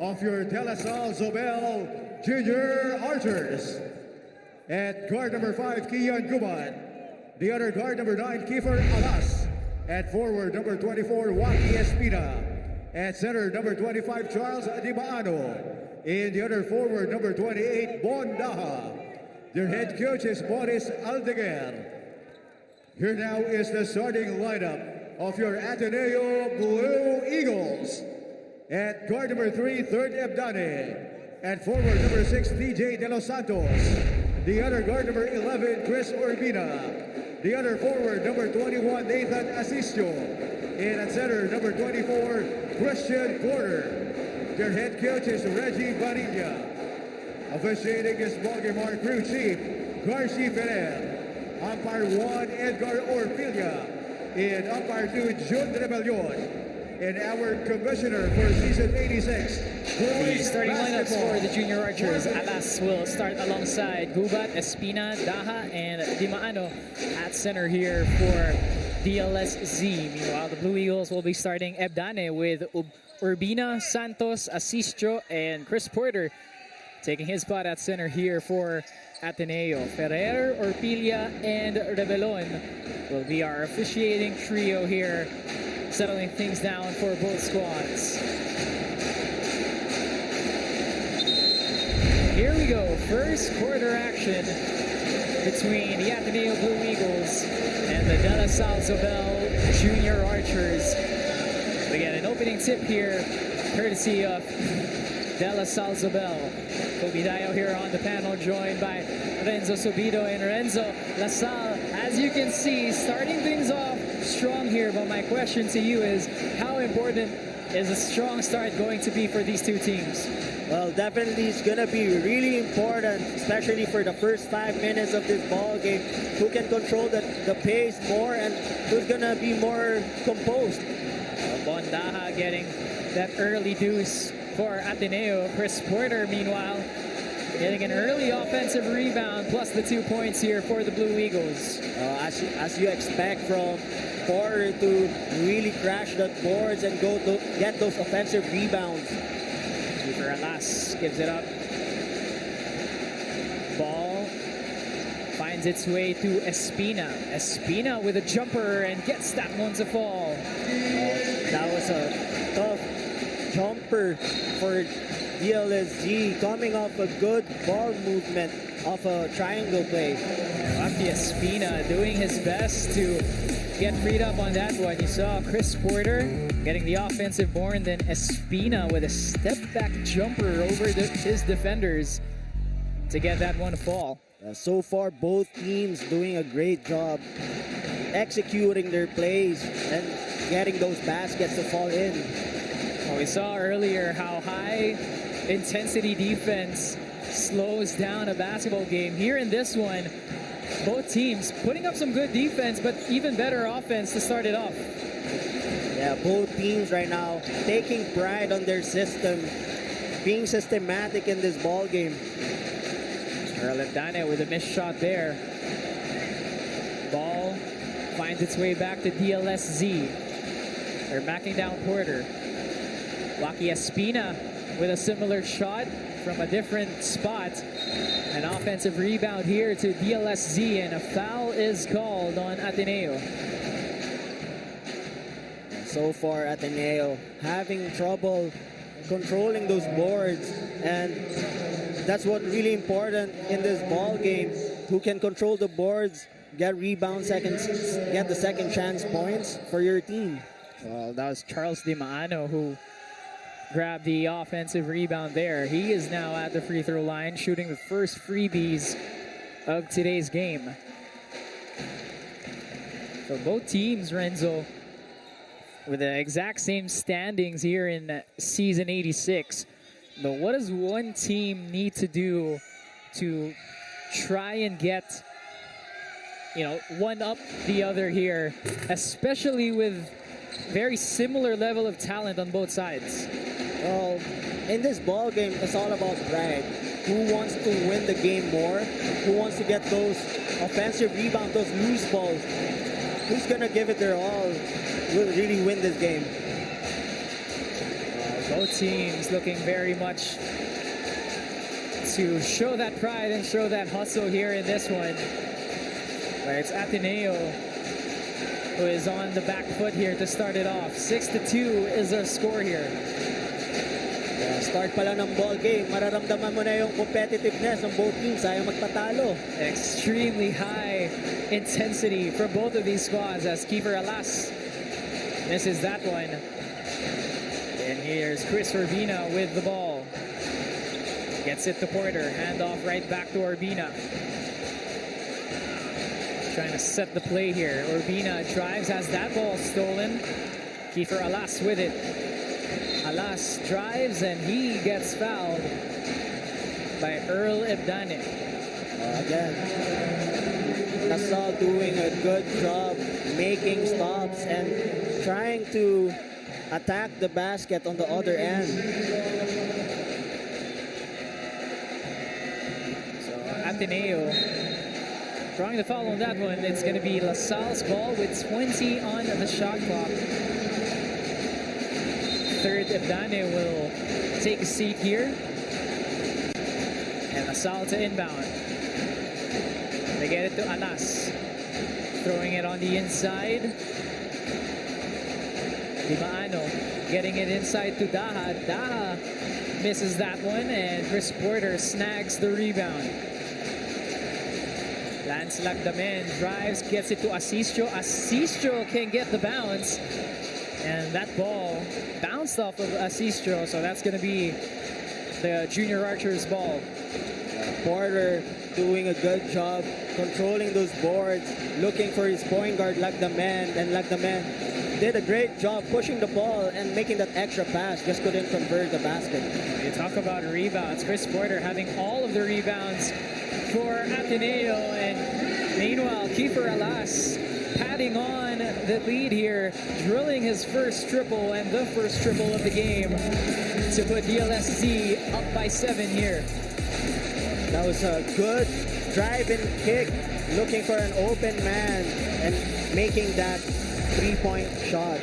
of your De La Salle Zobel Junior Archers. At guard number 5, Kian Guban. The other guard number 9, Kiefer Alas. At forward number 24, Waki Espina. At center number 25, Charles Dimaano. In the other forward number 28, Bon Daha. Their head coach is Boris Aldeguer. Here now is the starting lineup of your Ateneo Blue Eagles. At guard number 3, third Ebdane. At forward number 6, DJ De Los Santos. The other guard number 11, Chris Urbina. The other forward number 21, Nathan Asistio. And at center number 24, Christian Porter. Their head coach is Reggie Barilla. Officiating is Baltimore Crew Chief Garci Ferrer. Umpire 1, Edgar Orfilia. And umpire 2, Jun Rebellion. And our commissioner for season 86. The starting lineups for the junior archers. Alas will start alongside Gubat, Espina, Daha, and Dimaano at center here for DLS-Z. Meanwhile, the Blue Eagles will be starting Ebdane with Urbina, Santos, Asistio, and Chris Porter taking his spot at center here for Ateneo. Ferrer, Orpilia, and Rebelon will be our officiating trio here, settling things down for both squads. Here we go, first quarter action between the Ateneo Blue Eagles and the De La Salle Zobel Junior Archers. We get an opening tip here, courtesy of De La Salle Zobel. Kobe Dayo here on the panel, joined by Renzo Subido and Renzo LaSalle. As you can see, starting things off strong here, but my question to you is, how important is a strong start going to be for these two teams? Well, definitely it's going to be really important, especially for the first 5 minutes of this ball game. Who can control the pace more and who's going to be more composed. Bondaha getting that early deuce for Ateneo. Chris Porter, meanwhile, getting an early offensive rebound, plus the 2 points here for the Blue Eagles. As you expect from Porter to really crash the boards and go to get those offensive rebounds. Keeper Alas gives it up. Ball finds its way to Espina. Espina with a jumper and gets that one to fall. That was a tough jumper for DLS-Z, coming off a good ball movement off a triangle play. Waki Espina doing his best to get freed up on that one. You saw Chris Porter getting the offensive board, then Espina with a step-back jumper over his defenders to get that one to fall. So far, both teams doing a great job executing their plays and getting those baskets to fall in. Well, we saw earlier how high-intensity defense slows down a basketball game. Here in this one, both teams putting up some good defense, but even better offense to start it off. Yeah, both teams right now taking pride on their system, being systematic in this ball game. Erlendane with a missed shot there. Ball finds its way back to DLS-Z. They're backing down Porter. Waki Espina with a similar shot from a different spot. An offensive rebound here to DLS-Z, and a foul is called on Ateneo. So far, Ateneo having trouble controlling those boards, and that's what really important in this ball game. Who can control the boards, get rebound seconds, get the second chance points for your team. Well, that was Charles Dimaano who grabbed the offensive rebound there. He is now at the free throw line, shooting the first freebies of today's game. So both teams, Renzo, with the exact same standings here in season 86. But what does one team need to do to try and get, one up the other here, especially with very similar level of talent on both sides? Well, in this ball game, it's all about pride. Who wants to win the game more? Who wants to get those offensive rebounds, those loose balls? Who's gonna give it their all will really win this game? Both teams looking very much to show that pride and show that hustle here in this one. But it's ATENEO who is on the back foot here to start it off. 6-2 is our score here. Start pa lang ng ball game, mararamdaman mo na yung competitiveness ng both teams. Ayaw magpatalo. Extremely high intensity for both of these squads as 𝔍𝔞𝔪𝔢 misses that one. And here's Chris Urbina with the ball. Gets it to Porter. Handoff right back to Urbina. Trying to set the play here. Urbina drives, has that ball stolen. 𝔍𝔞𝔪𝔢 with it. Alas drives and he gets fouled by 𝔐𝔬𝔫𝔦𝔰. Again, LaSalle doing a good job making stops and trying to attack the basket on the other end. So ATENEO drawing the foul on that one. It's going to be LaSalle's ball with 20 on the shot clock. Third, 𝔐𝔬𝔫𝔦𝔰 will take a seat here. And LaSalle to inbound. They get it to Alas. Throwing it on the inside. 𝔐𝔫𝔦𝔰 getting it inside to Daha. Daha misses that one, and Chris Porter snags the rebound. Lance Lagdamen drives, gets it to 𝔕𝔕𝔤. 𝔕𝔕𝔤 can get the bounce. And that ball bounced off of 𝔕𝔕𝔤, so that's going to be the junior archer's ball. Porter doing a good job controlling those boards, looking for his point guard Lagdamen, and Lagdamen did a great job pushing the ball and making that extra pass, just couldn't convert the basket. You talk about rebounds. Chris Porter having all of the rebounds for ATENEO, and meanwhile 𝔍𝔞𝔪𝔢 padding on the lead here, drilling his first triple and the first triple of the game to put DLS-Z up by 7 here. That was a good drive-in kick, looking for an open man and making that three-point shot.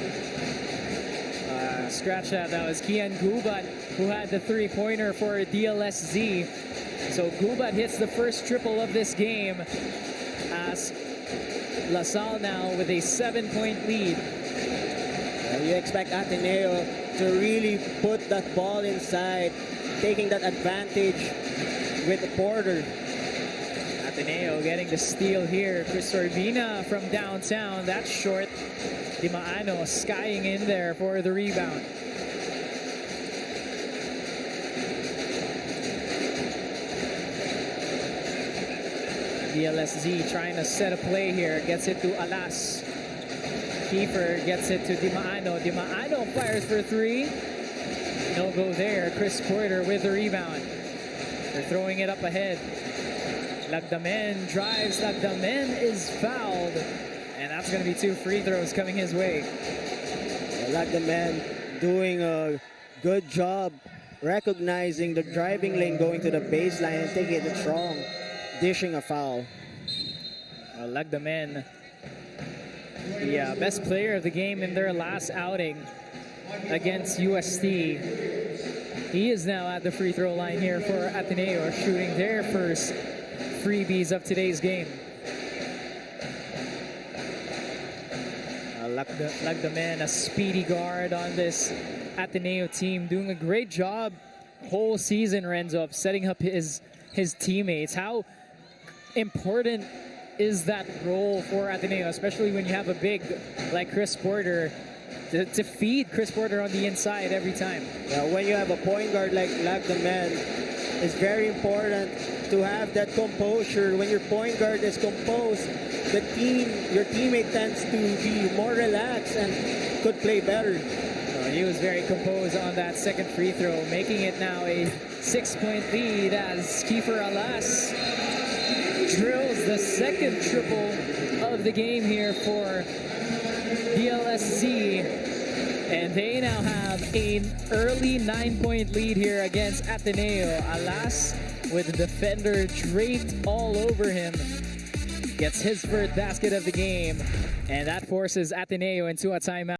Scratch that. That was Kian Gubat who had the three-pointer for DLS-Z. So Gubat hits the first triple of this game as LaSalle now with a 7-point lead. You expect ATENEO to really put that ball inside, taking that advantage with Porter. ATENEO getting the steal here. Chris Urbina from downtown. That's short. 𝔐𝔫𝔦𝔰 skying in there for the rebound. DLS-Z trying to set a play here. Gets it to Alas. Kiefer gets it to 𝔐𝔫𝔦𝔰. 𝔐𝔫𝔦𝔰 fires for 3. No go there. Chris Porter with the rebound. They're throwing it up ahead. Lagdamen drives. Lagdamen is fouled. And that's going to be 2 free throws coming his way. Lagdamen doing a good job recognizing the driving lane, going to the baseline and taking it strong, dishing a foul. Lagdamen, the best player of the game in their last outing against UST. He is now at the free throw line here for ATENEO, shooting their first freebies of today's game. Lagdamen, a speedy guard on this ATENEO team, doing a great job whole season, Renzo, of setting up his teammates. How important is that role for ATENEO, especially when you have a big like Chris Porter to feed Chris Porter on the inside every time? Yeah, when you have a point guard like Lagdamen, it's very important to have that composure. When your point guard is composed, your teammate tends to be more relaxed and could play better. He was very composed on that second free throw, making it now a 6-point lead as 𝔍𝔞𝔪𝔢 drills the second triple of the game here for DLS-Z. And they now have an early 9-point lead here against ATENEO. Alas, with the defender draped all over him, gets his first basket of the game. And that forces ATENEO into a timeout.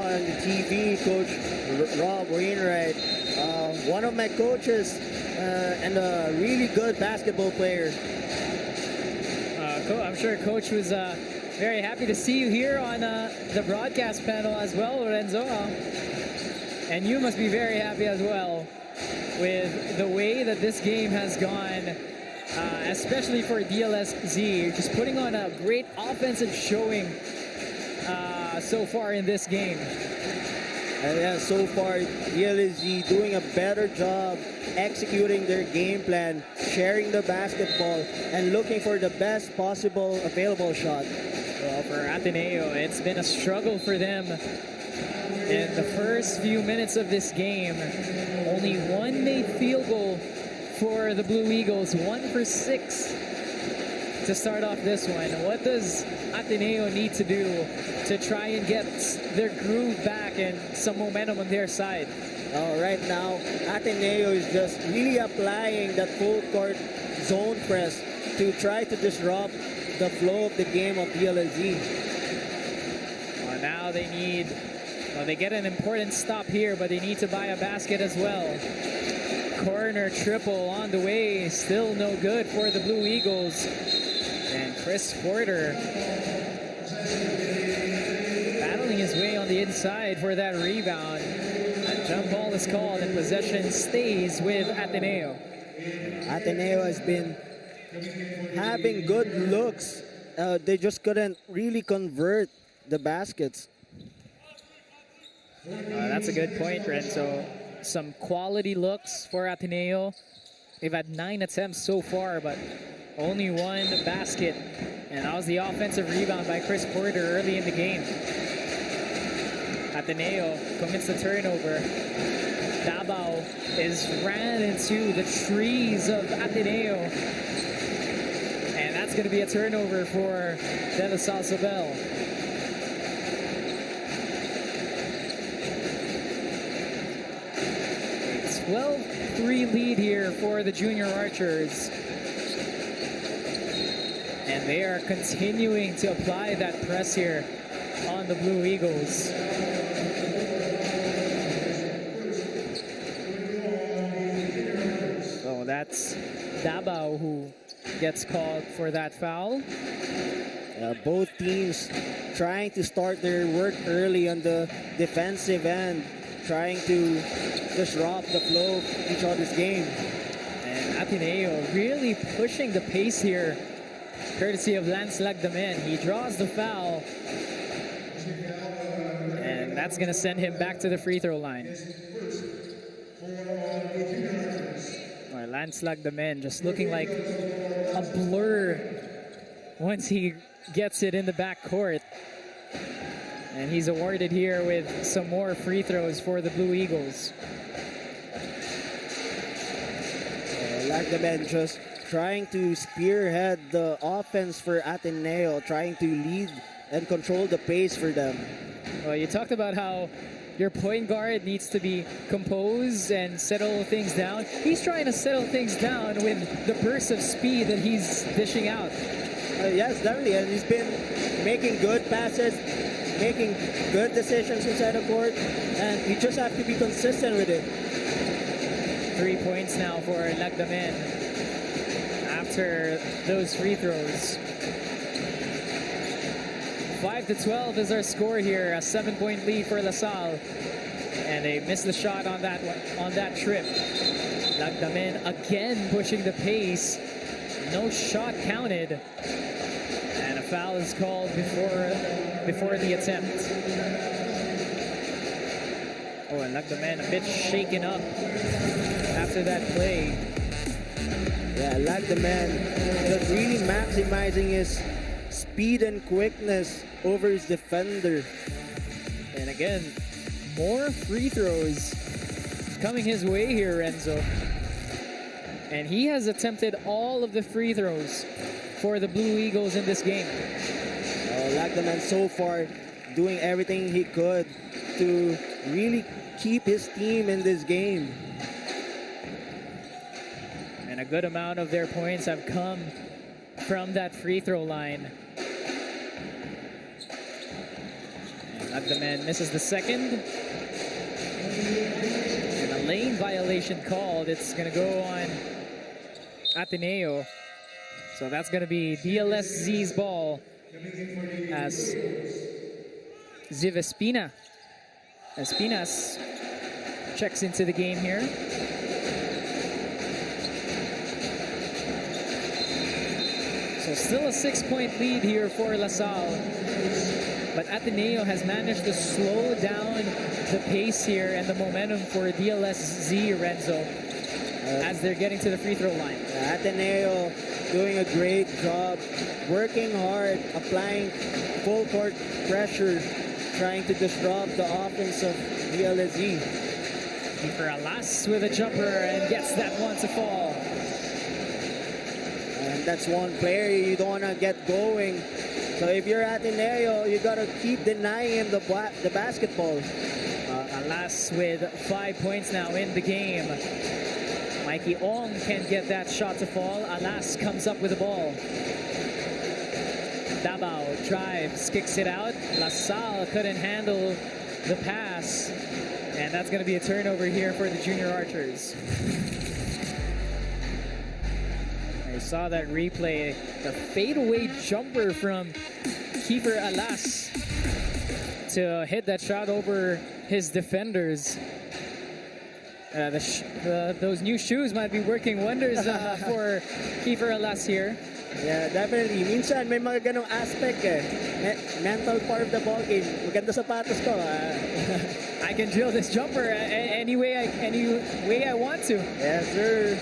saw on the TV, Coach Rob Wainwright, one of my coaches and a really good basketball player. I'm sure Coach was very happy to see you here on the broadcast panel as well, Lorenzo. And you must be very happy as well with the way that this game has gone, especially for DLS-Z, just putting on a great offensive showing so far in this game. Yeah, so far, DLS-Z doing a better job executing their game plan, sharing the basketball, and looking for the best possible available shot. Well, for Ateneo, it's been a struggle for them in the first few minutes of this game. Only one made field goal for the Blue Eagles, 1 for 6 to start off this one. What does Ateneo need to do to try and get their groove back and some momentum on their side? Right now, Ateneo is just really applying that full court zone press to try to disrupt the flow of the game of DLS-Z. Well, now they need, they get an important stop here, but they need to buy a basket as well. Corner triple on the way, still no good for the Blue Eagles. And Chris Porter battling his way on the inside for that rebound. A jump ball is called and possession stays with Ateneo. Ateneo has been having good looks. They just couldn't really convert the baskets. That's a good point, Renzo. Some quality looks for Ateneo. They've had 9 attempts so far, but only 1 basket. And that was the offensive rebound by Chris Porter early in the game. Ateneo commits the turnover. Davao is ran into the trees of Ateneo. And that's going to be a turnover for De La Salle Sobel. A 12-3 lead here for the junior archers. And they are continuing to apply that press here on the Blue Eagles. So that's Davao who gets called for that foul. Both teams trying to start their work early on the defensive end, trying to disrupt the flow of each other's game. And Ateneo really pushing the pace here, courtesy of Lance Lagdamen. He draws the foul, and that's going to send him back to the free throw line. Lance Lagdamen just looking like a blur once he gets it in the backcourt. And he's awarded here with some more free throws for the Blue Eagles. Lagdamen just trying to spearhead the offense for Ateneo, trying to lead and control the pace for them. Well, you talked about how your point guard needs to be composed and settle things down. He's trying to settle things down with the burst of speed that he's dishing out. Yes, definitely. And he's been making good passes, making good decisions inside the court, and you just have to be consistent with it. 3 points now for Lagdamen after those free throws. 5-12 is our score here, a 7-point lead for La Salle. And they missed the shot on that trip. Lagdamen again pushing the pace. No shot counted. And a foul is called before the attempt. Oh, and Lagdamen a bit shaken up after that play. Yeah, Lagdamen just really maximizing his speed and quickness over his defender. And again, more free throws coming his way here, Renzo. And he has attempted all of the free throws for the Blue Eagles in this game. Lagdamen so far doing everything he could to really keep his team in this game. And a good amount of their points have come from that free throw line. And Agdaman misses the second. And a lane violation called. It's going to go on Ateneo. So that's going to be DLS-Z's ball as 𝔍𝔞𝔪𝔢𝔰 Espinas checks into the game here. So still a 6-point lead here for LaSalle. But Ateneo has managed to slow down the pace here and the momentum for DLS-Z, Renzo, as they're getting to the free throw line. Ateneo doing a great job, working hard, applying full court pressure, trying to disrupt the offense of DLS-Z. 𝔍𝔞𝔪� with a jumper and gets that one to fall. And that's one player you don't want to get going. So if you're Ateneo, you got to keep denying him the basketball. 𝔢𝔠 with 5 points now in the game. Mikey Ong can't get that shot to fall. 𝔢𝔠 comes up with the ball. Davao drives, kicks it out. LaSalle couldn't handle the pass. And that's going to be a turnover here for the junior archers. I saw that replay. The fadeaway jumper from 𝔍𝔫𝔫 to hit that shot over his defenders. Those new shoes might be working wonders for 𝔍𝔫𝔫 here. Yeah, definitely. Minsan may mga ganong aspect eh. Mental part of the ball game. Maganda sapatos ko. I can drill this jumper any way I want to. Yes, sir.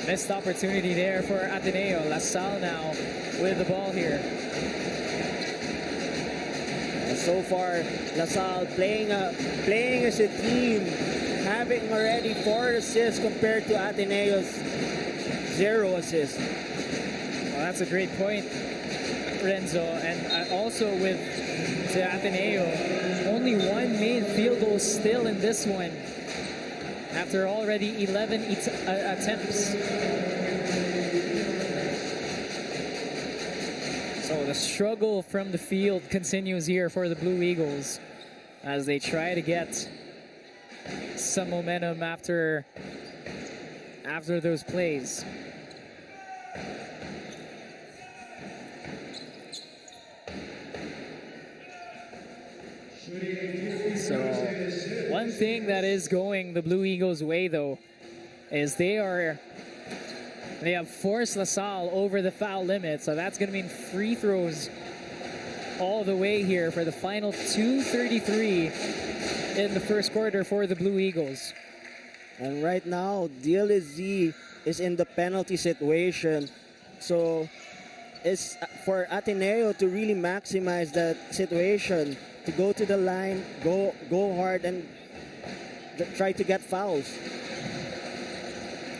Missed opportunity there for Ateneo. LaSalle now with the ball here. So far, LaSalle playing as a team, having already 4 assists compared to Ateneo's 0 assists. Well, that's a great point, Renzo. And also with Ateneo, only 1 made field goal still in this one after already 11 attempts. So the struggle from the field continues here for the Blue Eagles as they try to get some momentum after those plays. So one thing that is going the Blue Eagles' way, though, is they have forced LaSalle over the foul limit. So that's going to mean free throws all the way here for the final 2:33 in the first quarter for the Blue Eagles. And right now, DLS-Z is in the penalty situation. So it's for Ateneo to really maximize that situation, to go to the line, go hard, and try to get fouls.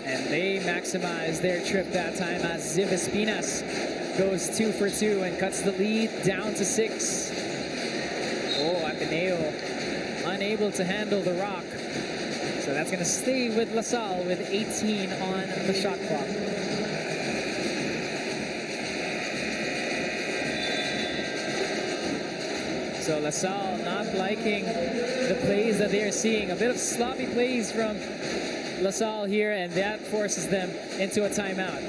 And they maximize their trip that time as 𝔍𝔞𝔪𝔢𝔰 goes 2 for 2 and cuts the lead down to 6. Oh, Ateneo unable to handle the rock. So that's going to stay with LaSalle with 18 on the shot clock. So LaSalle not liking the plays that they are seeing. A bit of sloppy plays from LaSalle here, and that forces them into a timeout.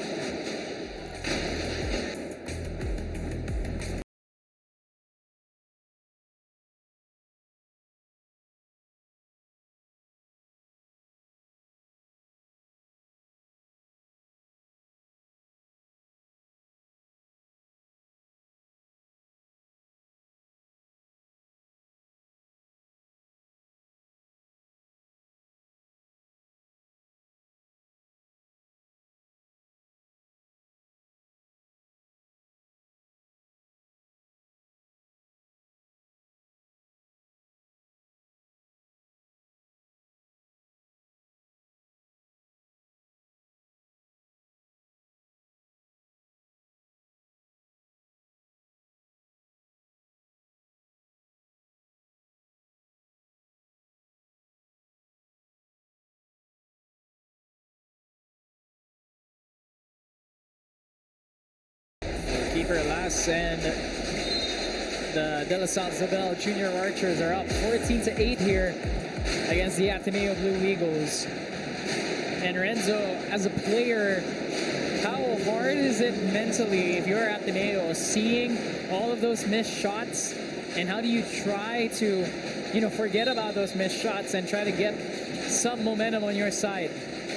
𝔍𝔫𝔫𝔫 and The De La Salle Isabel Junior Archers are up 14-8 here against the Ateneo Blue Eagles. And Renzo, as a player, how hard is it mentally if you're Ateneo seeing all of those missed shots? And how do you try to, forget about those missed shots and try to get some momentum on your side?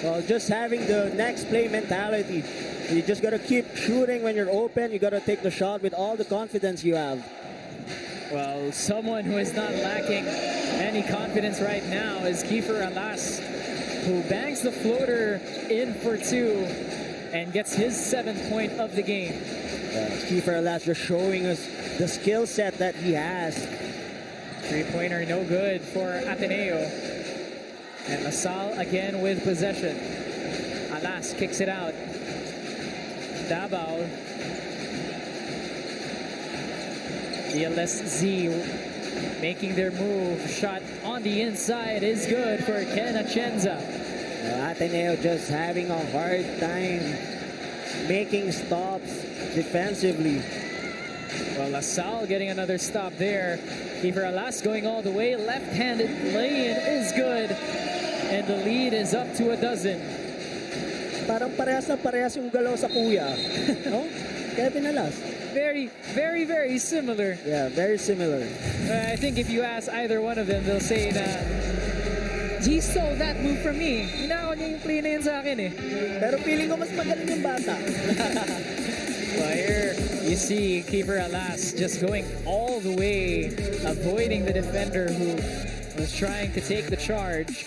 Well, just having the next play mentality. You just got to keep shooting when you're open. You got to take the shot with all the confidence you have. Well, someone who is not lacking any confidence right now is 𝔍𝔫𝔤𝔢, who bangs the floater in for 2 and gets his 7th point of the game. 𝔍𝔫𝔤 just showing us the skill set that he has. 3-pointer no good for Ateneo. And La Salle again with possession. Alas kicks it out. Davao. DLS-Z making their move. Shot on the inside is good for 𝔘𝔫𝔦𝔰𝔫. Ateneo just having a hard time making stops defensively. Well, La Salle getting another stop there. 𝔍𝔫𝔤 going all the way. Left-handed lay-in is good. And the lead is up to 12. Parang parehas na parehas yung galaw sa kuya. No? Kevin Alas. Very, very, very similar. Yeah, very similar. I think if you ask either one of them, they'll say na, he stole that move from me. Hinako niya yung play na yun sa akin eh. Pero feeling ko mas magaling yung bata. Well, here you see 𝔍𝔫𝔤 just going all the way, avoiding the defender who was trying to take the charge.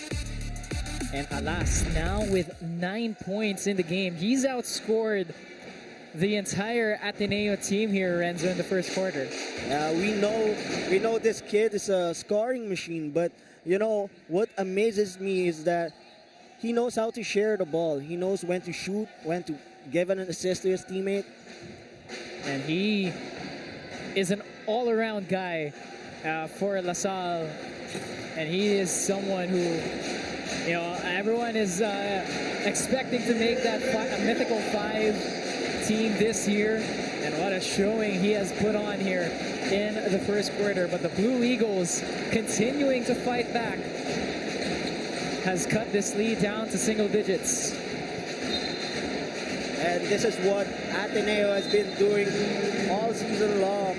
And Alas now with 9 points in the game. He's outscored the entire Ateneo team here, Renzo, in the first quarter. We know this kid is a scoring machine, but what amazes me is that he knows how to share the ball. He knows when to shoot, when to give an assist to his teammate. And he is an all-around guy for La Salle. And he is someone who, everyone is expecting to make that mythical 5 team this year. And what a showing he has put on here in the first quarter. But the Blue Eagles, continuing to fight back, has cut this lead down to single digits. And this is what Ateneo has been doing all season long.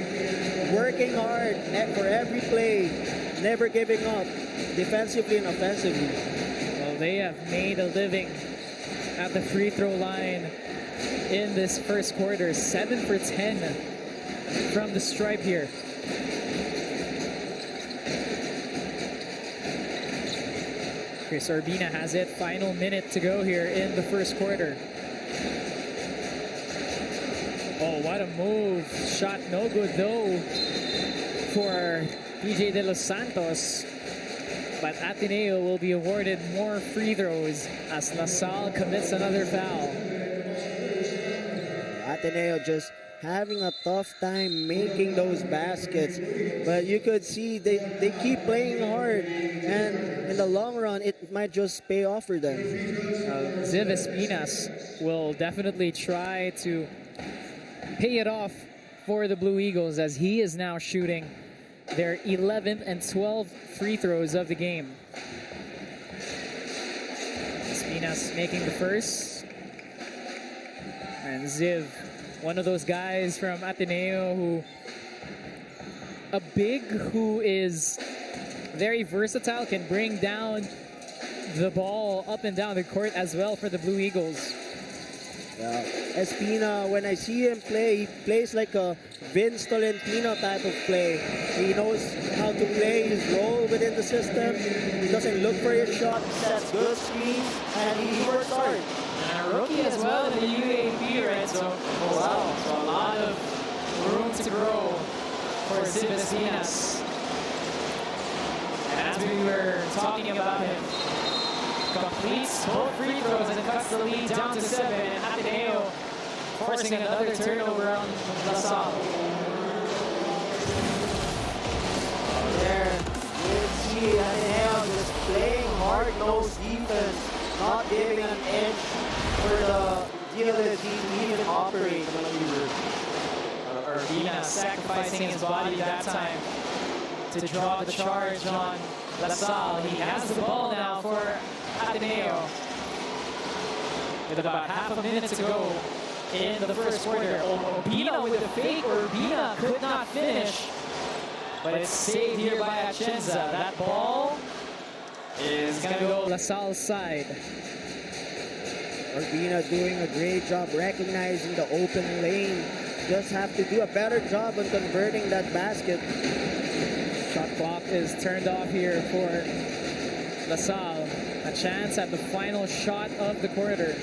Working hard for every play, never giving up, defensively and offensively. Well, they have made a living at the free throw line in this first quarter. 7 for 10 from the stripe here. Chris Urbina has it. Final minute to go here in the first quarter. Oh, what a move. Shot no good though for DJ De Los Santos. But Ateneo will be awarded more free throws as La Salle commits another foul. Ateneo just having a tough time making those baskets. But you could see they keep playing hard. And in the long run, it might just pay off for them. Ziv Espinas will definitely try to pay it off for the Blue Eagles as he is now shooting their 11th and 12th free throws of the game. Espinas making the first. And Ziv, one of those guys from Ateneo a big who is very versatile, can bring down the ball up and down the court as well for the Blue Eagles. Espina, when I see him play, he plays like a Vince Tolentino type of play. He knows how to play his role within the system. He doesn't look for his shot. He sets good screens, and he works hard. And a rookie as well in the UAAP, right? So, wow. So a lot of room to grow for Ziv Espinas. And as we were talking about him, completes both free throws and cuts the lead down to 7. And Ateneo forcing another turnover on La Salle. There, you see Ateneo just playing hard-nosed defense, not giving an inch for the DLS-Z to even operate. Urbina sacrificing his body that time to draw the charge on LaSalle. He has the ball now for Ateneo. With about half a minute to go in the first quarter. Urbina with the fake. Urbina could not finish, but it's saved here by Atienza. That ball is going to go LaSalle's side. Urbina doing a great job recognizing the open lane. Just have to do a better job on converting that basket. Shot clock is turned off here for LaSalle. A chance at the final shot of the quarter.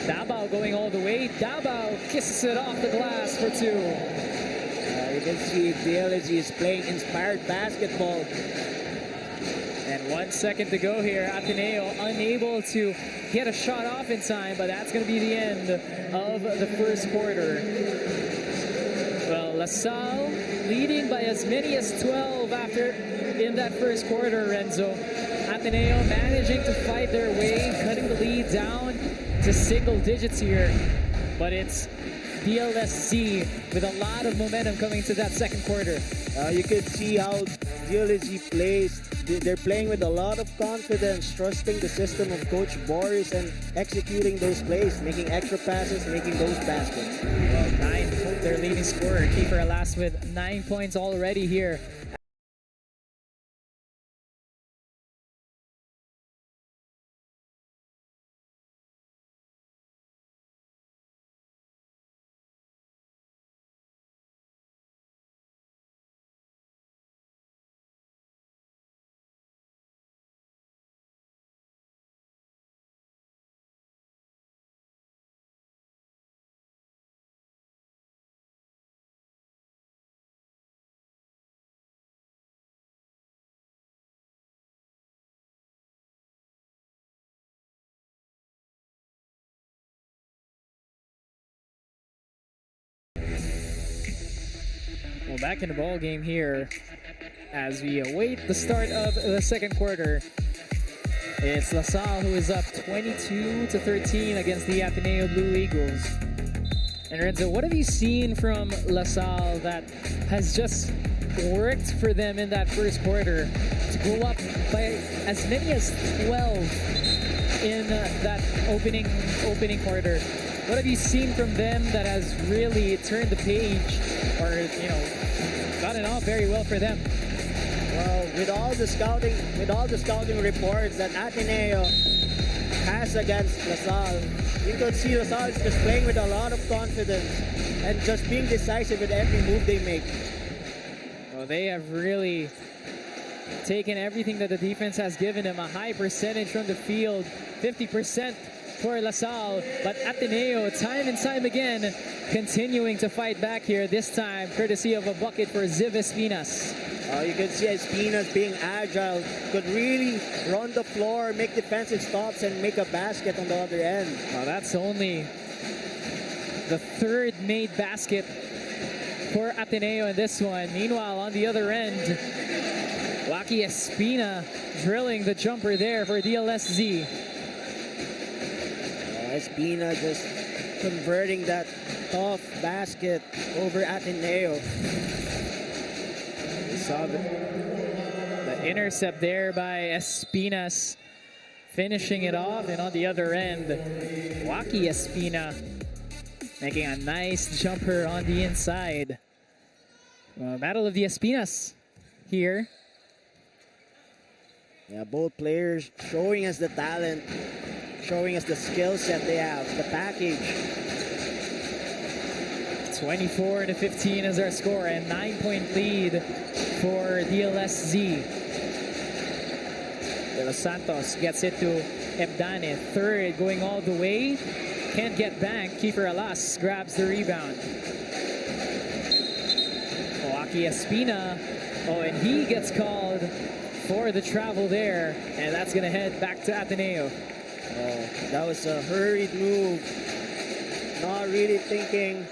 Davao going all the way. Davao kisses it off the glass for two. You can see DLS-Z is playing inspired basketball. And 1 second to go here. Ateneo unable to get a shot off in time, but that's going to be the end of the first quarter. Well, LaSalle leading by as many as 12 in that first quarter, Renzo. Ateneo managing to fight their way, cutting the lead down to single digits here. But it's DLS-Z with a lot of momentum coming to that second quarter. You can see how DLS-Z plays. They're playing with a lot of confidence, trusting the system of Coach Boris and executing those plays, making extra passes, making those baskets. Well, their leading scorer, Kiefer Alas, with 9 points already here. Well, back in the ball game here as we await the start of the second quarter. It's LaSalle who is up 22-13 against the Ateneo Blue Eagles. And Renzo, what have you seen from LaSalle that has just worked for them in that first quarter to go up by as many as 12 in that opening quarter? What have you seen from them that has really turned the page, or gotten off very well for them? Well, with all the scouting reports that Ateneo has against LaSalle, you can see LaSalle is just playing with a lot of confidence and just being decisive with every move they make. Well, they have really taken everything that the defense has given them. A high percentage from the field, 50% for LaSalle, but Ateneo time and time again continuing to fight back here, this time courtesy of a bucket for Ziv Espinas. You can see Espinas being agile, could really run the floor, make defensive stops, and make a basket on the other end. That's only the third made basket for Ateneo in this one. Meanwhile, on the other end, Waki Espina drilling the jumper there for DLS-Z. Espina just converting that tough basket over Ateneo. We saw the intercept there by Espinas, finishing it off, and on the other end, Waki Espina making a nice jumper on the inside. Well, Battle of the Espinas here. Yeah, both players showing us the talent, showing us the skill set they have, the package. 24-15 is our score, and 9-point lead for DLS-Z. De Los Santos gets it to Ebdane, third, going all the way. Can't get back. Kiefer Alas grabs the rebound. Waki Espina, and he gets called for the travel there, and that's going to head back to Ateneo. That was a hurried move. Not really thinking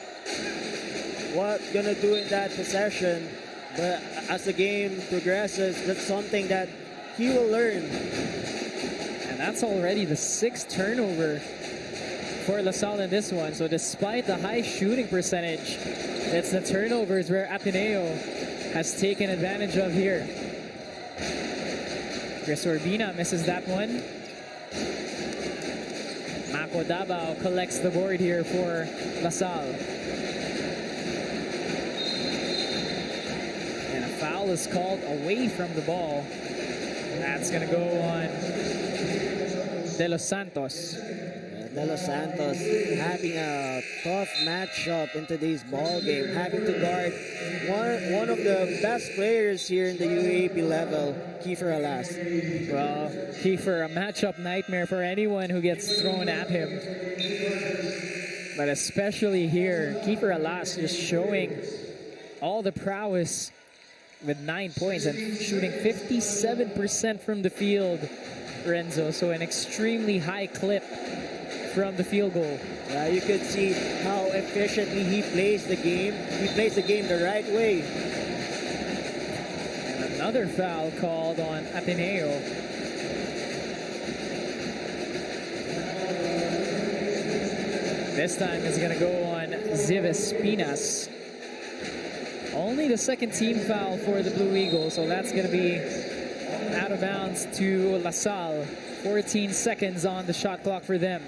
what gonna do in that possession, but as the game progresses, that's something that he will learn. And that's already the 6th turnover for LaSalle in this one. So despite the high shooting percentage, it's the turnovers where Ateneo has taken advantage of here. Chris Urbina misses that one. Mako Davao collects the board here for LaSalle. And a foul is called away from the ball. That's going to go on De Los Santos. De Los Santos having a tough matchup in today's ball game, having to guard one of the best players here in the UAAP level, Kiefer Alas. Well, Kiefer, a matchup nightmare for anyone who gets thrown at him. But especially here, Kiefer Alas just showing all the prowess with 9 points and shooting 57% from the field, Renzo. So an extremely high clip from the field goal. You could see how efficiently he plays the game. He plays the game the right way. And another foul called on Ateneo. This time it's going to go on Ziv Espinas. Only the second team foul for the Blue Eagles, so that's going to be out of bounds to LaSalle. 14 seconds on the shot clock for them.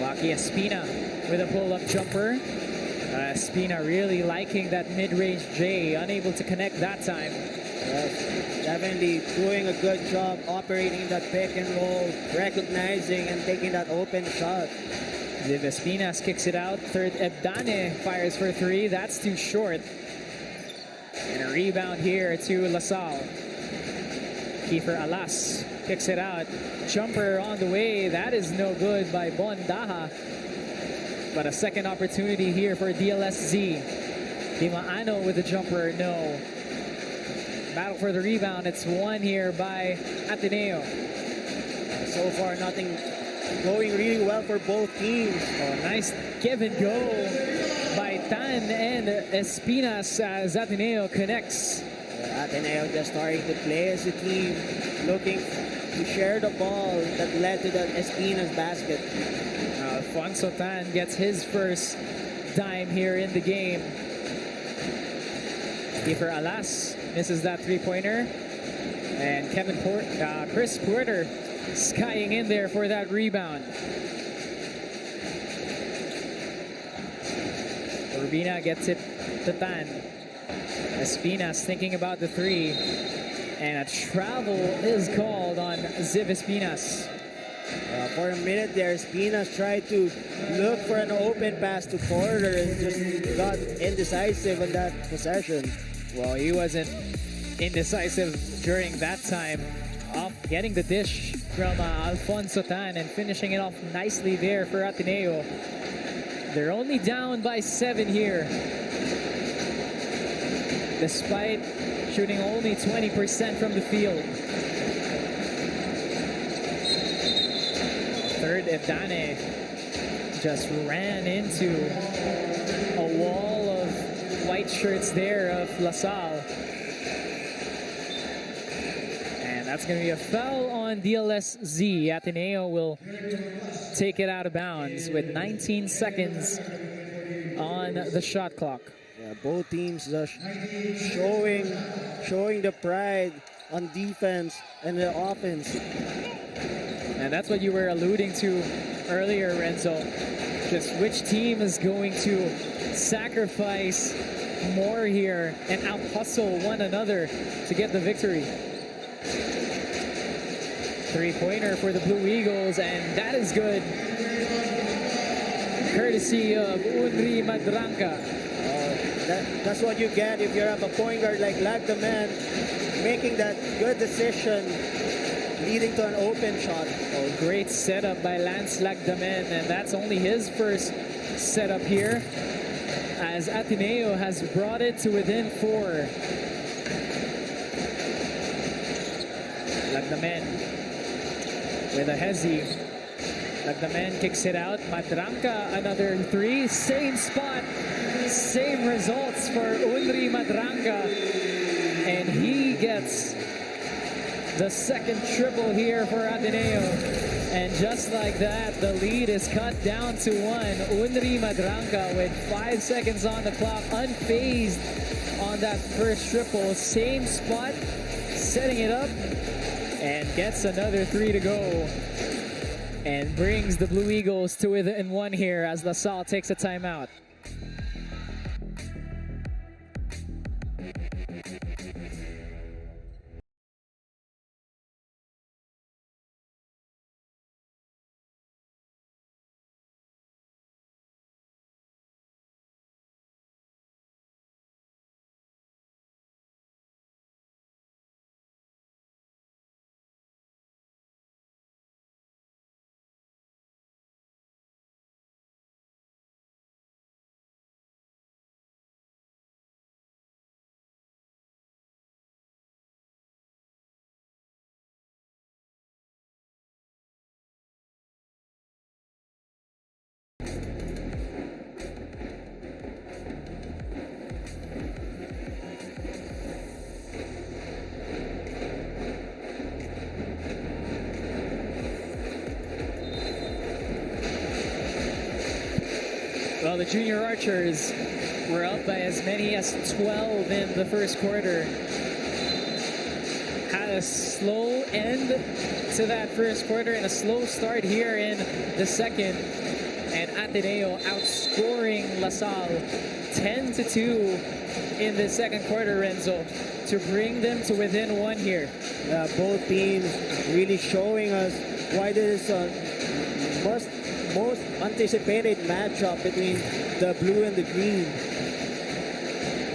Lucky Espina with a pull-up jumper. Espina really liking that mid-range J, unable to connect that time. Definitely doing a good job operating that pick and roll, recognizing and taking that open shot. Ziv Espinas kicks it out. Third, Ebdane fires for three. That's too short. And a rebound here to LaSalle. Kiefer Alas kicks it out. Jumper on the way. That is no good by Bon Daha. But a second opportunity here for DLS-Z. Dimaano with the jumper. No. Battle for the rebound. It's won here by Ateneo. So far, nothing going really well for both teams. Oh, nice give and go by Tan and Espinas as Ateneo connects. Ateneo just starting to play as a team, looking to share the ball that led to the Espinas basket. Alfonso Tan gets his first dime here in the game. Kiefer Alas misses that three-pointer. And Chris Porter skying in there for that rebound. Urbina gets it to Tan. Espinas thinking about the three. And a travel is called on Ziv Espinas. For a minute there, Espinas tried to look for an open pass to Porter and just got indecisive on that possession. Well, he wasn't indecisive during that time. Off getting the dish from Alfonso Tan and finishing it off nicely there for Ateneo. They're only down by 7 here, despite shooting only 20% from the field. Third, Ebdane just ran into a wall of white shirts there of LaSalle. And that's going to be a foul on DLS-Z. Ateneo will take it out of bounds with 19 seconds on the shot clock. Yeah, both teams just showing the pride on defense and the offense. And that's what you were alluding to earlier, Renzo. Just which team is going to sacrifice more here and out-hustle one another to get the victory. Three-pointer for the Blue Eagles, and that is good. Courtesy of Unri Madranca. That's what you get if you have a point guard like Lagdaman making that good decision, leading to an open shot. Oh, great setup by Lance Lagdaman, and that's only his first setup here, as Ateneo has brought it to within 4. Lagdaman with a hezi. Lagdaman kicks it out. Madranca, another 3. Same spot, same results for Unri Madranca. And he gets the second triple here for Ateneo. And just like that, the lead is cut down to 1. Unri Madranka with 5 seconds on the clock, unfazed on that first triple. Same spot, setting it up, and gets another 3 to go. And brings the Blue Eagles to within 1 here as LaSalle takes a timeout. Well, the junior archers were up by as many as 12 in the first quarter. Had a slow end to that first quarter and a slow start here in the second. And Ateneo outscoring LaSalle 10-2 in the second quarter, Renzo, to bring them to within 1 here. Both teams really showing us why this is most anticipated matchup between the blue and the green.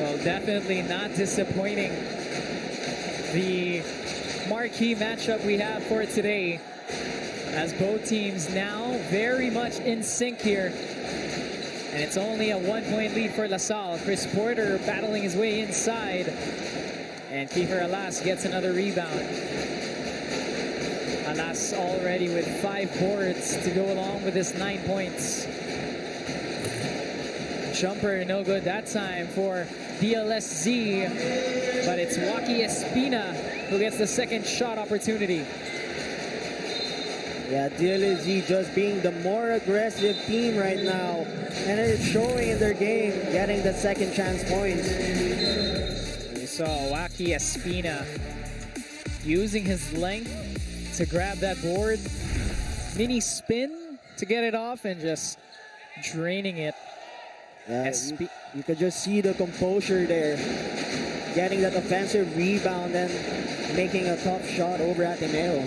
Well, definitely not disappointing. The marquee matchup we have for today, as both teams now very much in sync here. And it's only a 1-point lead for LaSalle. Chris Porter battling his way inside. And Kiefer Alas gets another rebound. Alas already with 5 boards to go along with his 9 points. Jumper no good that time for DLS-Z, but it's Joaquin Espina who gets the second shot opportunity. Yeah, DLS-Z just being the more aggressive team right now, and it's showing in their game, getting the second chance points. We saw Joaquin Espina using his length to grab that board, mini spin to get it off, and just draining it. You could just see the composure there, getting that offensive rebound and making a tough shot over Ateneo.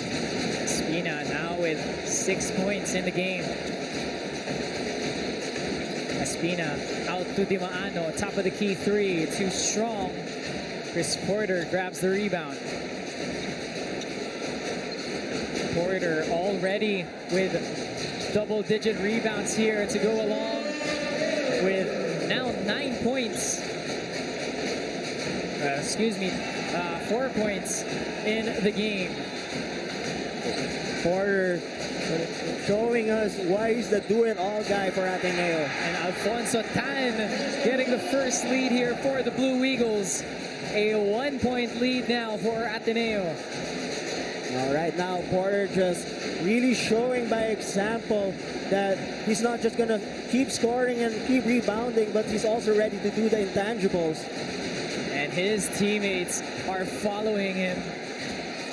Espina now with 6 points in the game. Espina out to Di Maano, top of the key 3, too strong. Chris Porter grabs the rebound. Porter already with double-digit rebounds here to go along with now 9 points. 4 points in the game. Porter showing us why he's the do-it-all guy for Ateneo. And Alfonso Tan getting the first lead here for the Blue Eagles. A 1-point lead now for Ateneo. All right, now Porter just really showing by example that he's not just going to keep scoring and keep rebounding, but he's also ready to do the intangibles. And his teammates are following him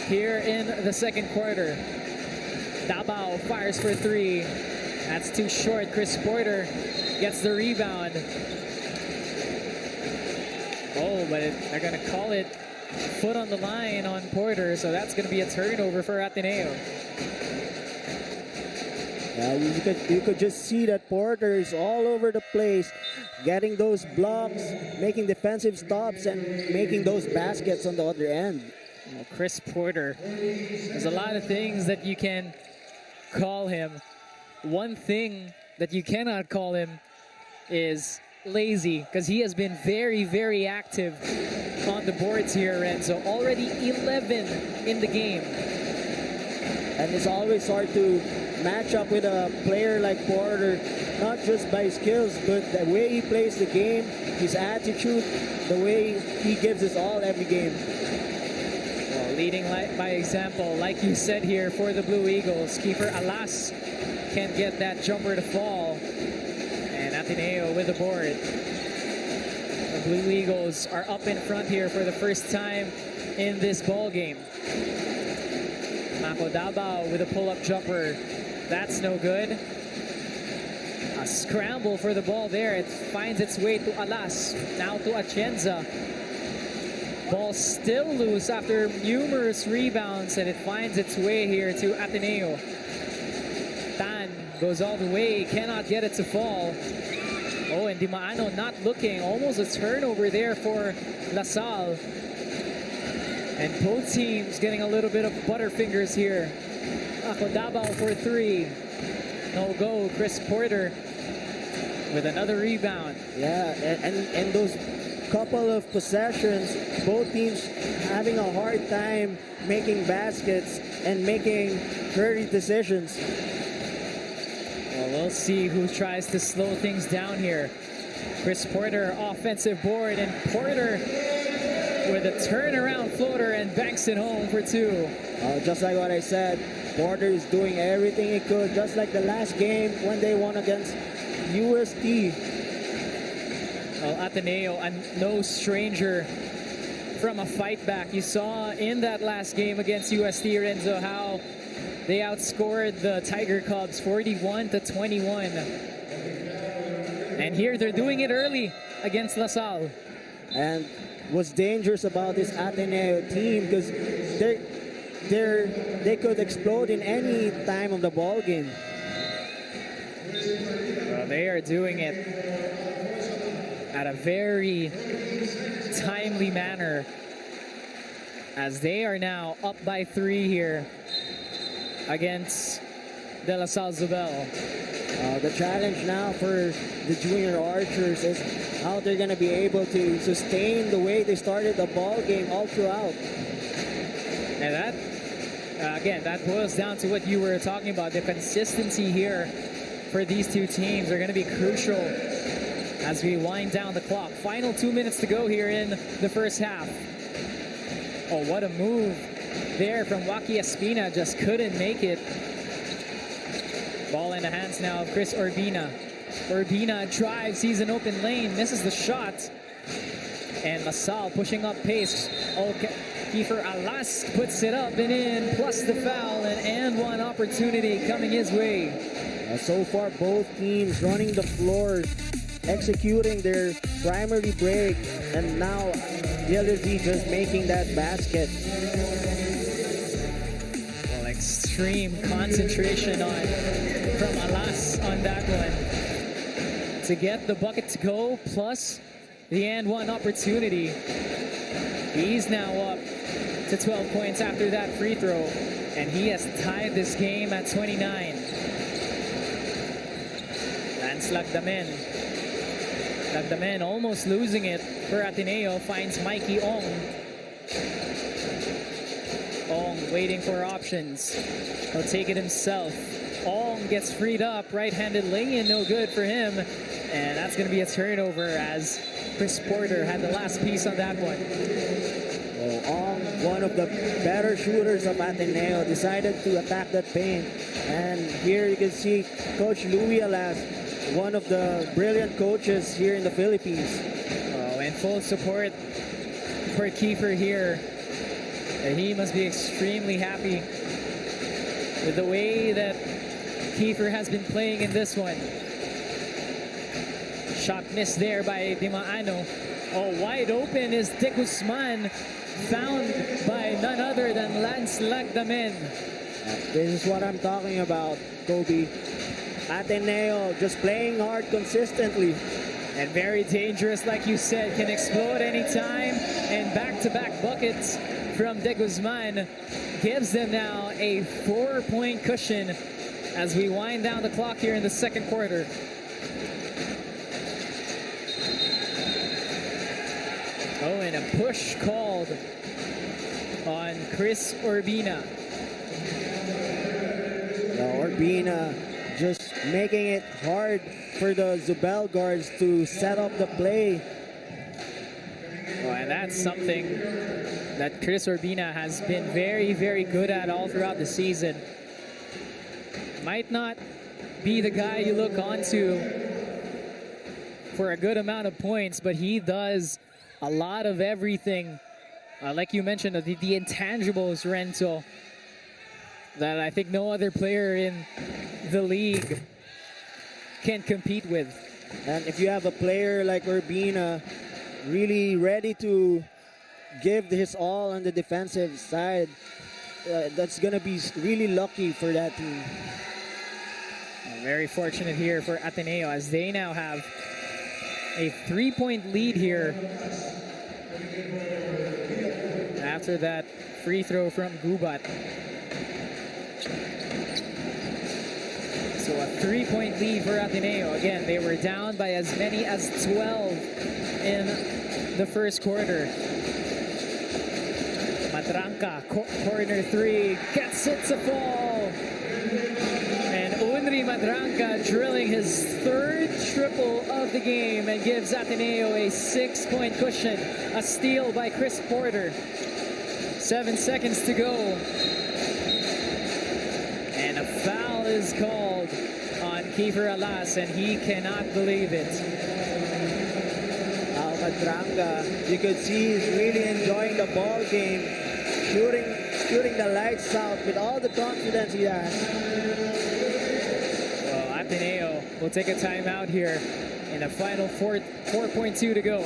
here in the second quarter. Dabao fires for 3. That's too short. Chris Porter gets the rebound. Oh, but they're going to call it foot on the line on Porter, so that's going to be a turnover for Ateneo. Yeah, you could just see that Porter is all over the place, getting those blocks, making defensive stops, and making those baskets on the other end. Well, Chris Porter, there's a lot of things that you can call him. One thing that you cannot call him is lazy, because he has been very, very active on the boards here, Renzo. Already 11 in the game. And it's always hard to match up with a player like Porter, not just by skills, but the way he plays the game, his attitude, the way he gives his all every game. Well, Leading by example, like you said here for the Blue Eagles. 𝔍𝔫𝔢𝔰 can't get that jumper to fall. And ATENEO with the board. The Blue Eagles are up in front here for the first time in this ball game. Mako Davao with a pull-up jumper. That's no good. A scramble for the ball there. It finds its way to Alas. Now to Atienza. Ball still loose after numerous rebounds, and it finds its way here to ATENEO. Tan goes all the way, cannot get it to fall. Oh, and 𝔬𝔬𝔬𝔬 not looking. Almost a turnover there for LaSalle. And both teams getting a little bit of butterfingers here. Mako Davao for three. No go. Chris Porter with another rebound. Yeah, and those couple of possessions, both teams having a hard time making baskets and making hurried decisions. Well, we'll see who tries to slow things down here. Chris Porter, offensive board, and Porter with a turnaround floater and banks it home for two. Just like what I said, Porter is doing everything he could, just like the last game when they won against UST. Well, ATENEO, no stranger from a fight back. You saw in that last game against UST, Renzo, how they outscored the Tiger Cubs 41-21. And here they're doing it early against LaSalle. And what's dangerous about this ATENEO team, because they could explode in any time of the ball game. Well, they are doing it at a very timely manner, as they are now up by 3 here against De La Salle Zobel. The challenge now for the junior archers is how they're going to be able to sustain the way they started the ball game all throughout. And that, again, that boils down to what you were talking about. The consistency here for these two teams are going to be crucial as we wind down the clock. Final 2 minutes to go here in the first half. Oh, what a move there from Joaquin Espina. Just couldn't make it. Ball in the hands now of Chris Urbina. Urbina drives, sees an open lane, misses the shot. And LaSalle pushing up pace. Okay. 𝔍𝔫𝔢𝔰 puts it up and in, plus the foul, and one opportunity coming his way. So far, both teams running the floor, executing their primary break, and now DLS-Z just making that basket. Well, extreme concentration from Alas on that one to get the bucket to go, plus the and one opportunity. He's now up to 12 points after that free throw, and he has tied this game at 29. Lance Lagdamen almost losing it for ATENEO, finds Mikey Ong. Ong waiting for options. He'll take it himself. Ong gets freed up, right-handed lay-in, no good for him. And that's going to be a turnover as Chris Porter had the last piece on that one. Ong, one of the better shooters of ATENEO, decided to attack that paint. And here you can see Coach Louie Alas, one of the brilliant coaches here in the Philippines. Oh, and full support for Kiefer here. And he must be extremely happy with the way that Kiefer has been playing in this one. Shot missed there by 𝔬𝔬𝔬𝔬. Oh, wide open is De Guzman, found by none other than Lance Lagdamen. This is what I'm talking about, Kobe. ATENEO just playing hard consistently. And very dangerous, like you said, can explode anytime. And back-to-back buckets from De Guzman gives them now a 4-point cushion as we wind down the clock here in the second quarter. Oh, and a push called on Chris Urbina. Urbina just making it hard for the Zobel guards to set up the play. Oh, and that's something that Chris Urbina has been very, very good at all throughout the season. Might not be the guy you look onto for a good amount of points, but he does a lot of everything. Like you mentioned, the intangibles, Renzo, that I think no other player in the league can compete with. And if you have a player like Urbina really ready to give his all on the defensive side, that's going to be really lucky for that team. Very fortunate here for Ateneo as they now have a 3-point lead here after that free throw from Gubat. So a 3-point lead for Ateneo. Again, they were down by as many as 12 in the first quarter. Madranca, corner three, gets it to fall. And Unri Madranca drilling his third triple of the game and gives Ateneo a 6-point cushion. A steal by Chris Porter. 7 seconds to go. And a foul is called on Kiefer Alas, and he cannot believe it. Madranca, you could see he's really enjoying the ball game, shooting the lights out with all the confidence he has. Well, Ateneo will take a timeout here in the final 4.2 to go.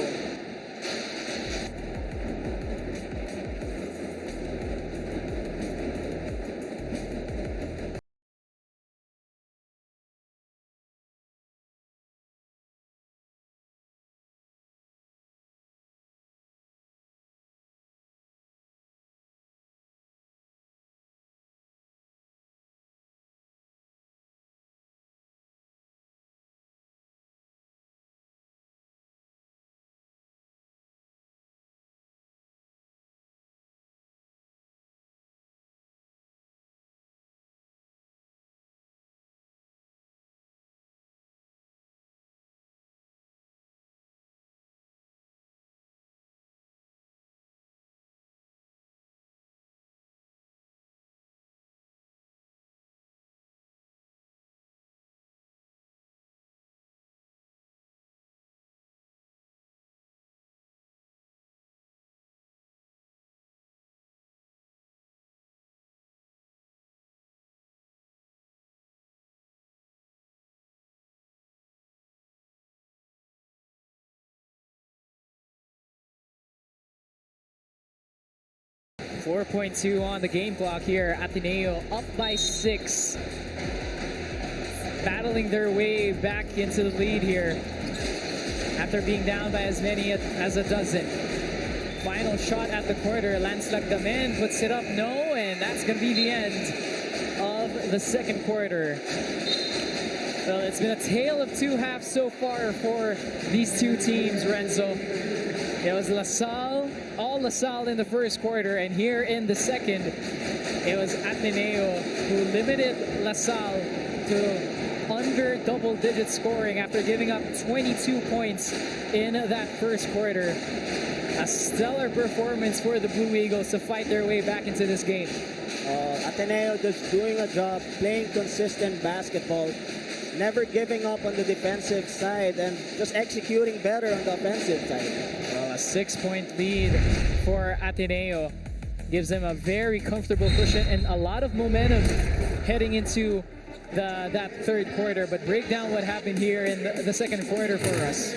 .2 on the game clock here. Ateneo up by 6. Battling their way back into the lead here after being down by as many as a dozen. Final shot at the quarter. Lance Lagdamen puts it up, no, and that's going to be the end of the second quarter. Well, it's been a tale of two halves so far for these two teams, Renzo. It was all LaSalle in the first quarter, and here in the second, it was Ateneo who limited LaSalle to under double-digit scoring after giving up 22 points in that first quarter. A stellar performance for the Blue Eagles to fight their way back into this game. Ateneo just doing a job, playing consistent basketball, never giving up on the defensive side, and just executing better on the offensive side. Well, a 6-point lead for Ateneo gives them a very comfortable cushion and a lot of momentum heading into that third quarter. But break down what happened here in the second quarter for us.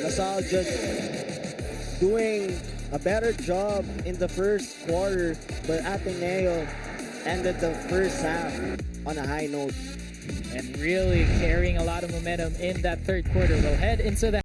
LaSalle just doing a better job in the first quarter, but Ateneo ended the first half on a high note. And really carrying a lot of momentum in that third quarter. We'll head into the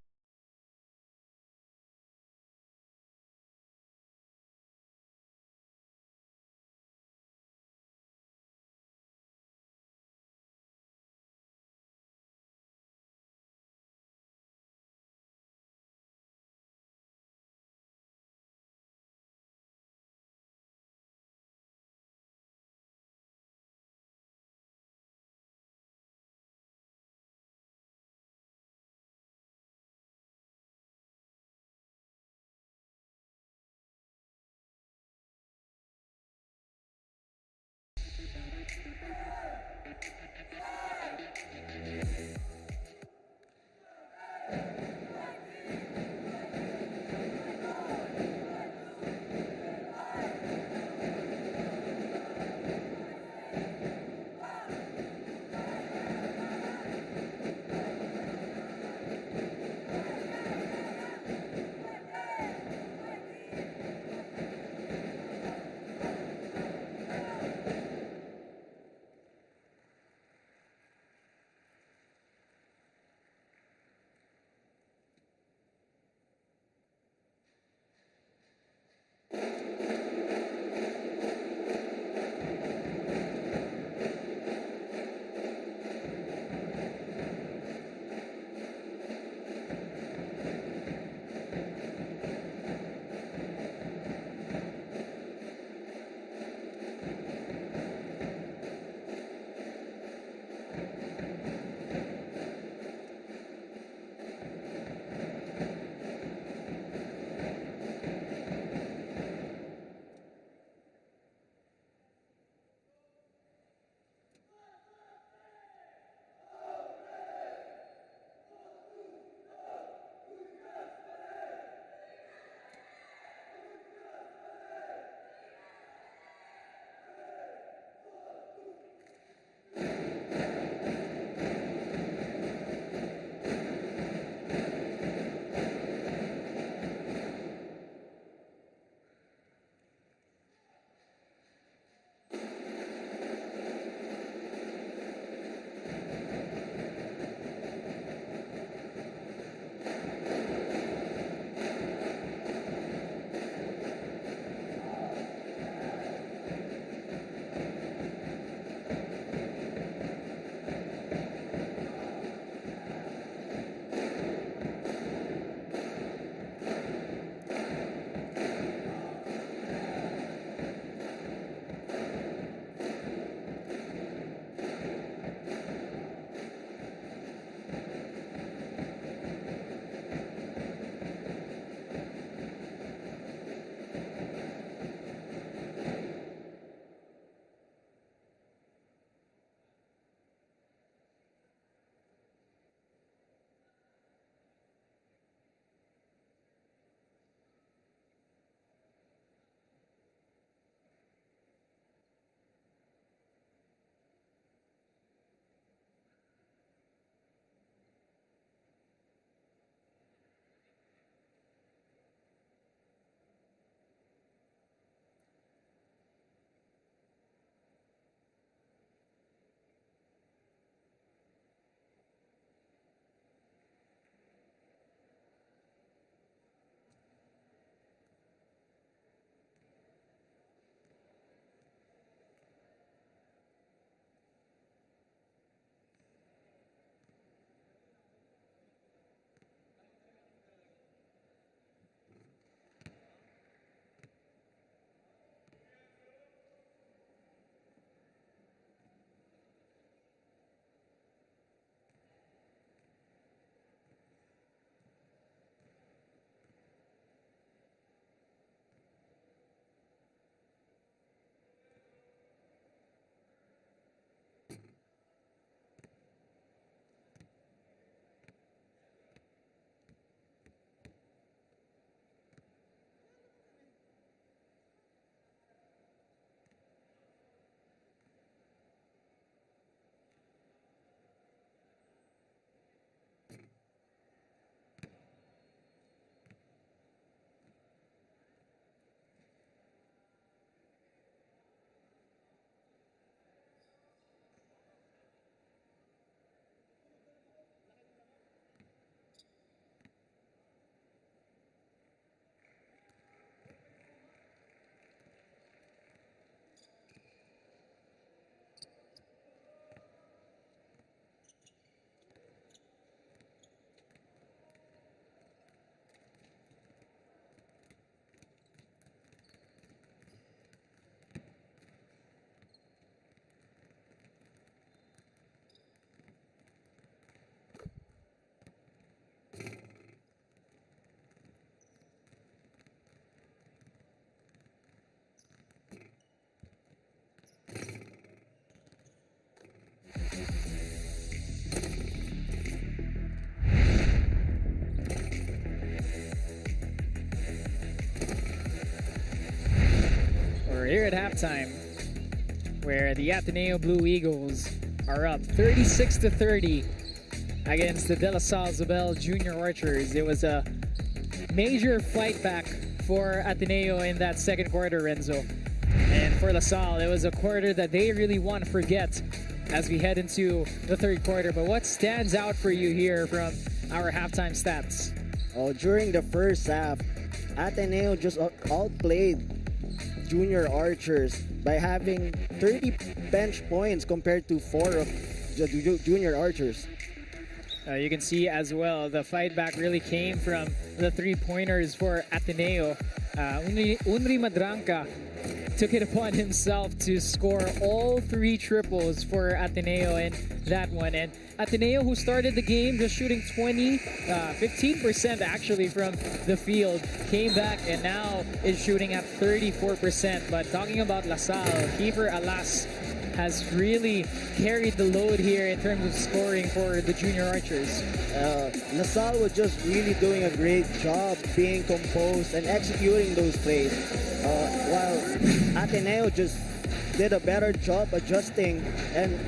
here at halftime, where the Ateneo Blue Eagles are up 36-30 against the De La Salle Zobel Junior Archers. It was a major fight back for Ateneo in that second quarter, Renzo. And for La Salle, it was a quarter that they really want to forget as we head into the third quarter. But what stands out for you here from our halftime stats? Oh, during the first half, Ateneo just outplayed Junior Archers by having 30 bench points compared to 4 of the Junior Archers. You can see as well, the fight back really came from the three-pointers for Ateneo. Unri Madranca took it upon himself to score all 3 triples for Ateneo in that one. And Ateneo, who started the game just shooting 15% actually from the field, came back and now is shooting at 34%. But talking about La Salle, Kiefer Alas has really carried the load here in terms of scoring for the Junior Archers. La Salle was just really doing a great job being composed and executing those plays, while Ateneo just did a better job adjusting and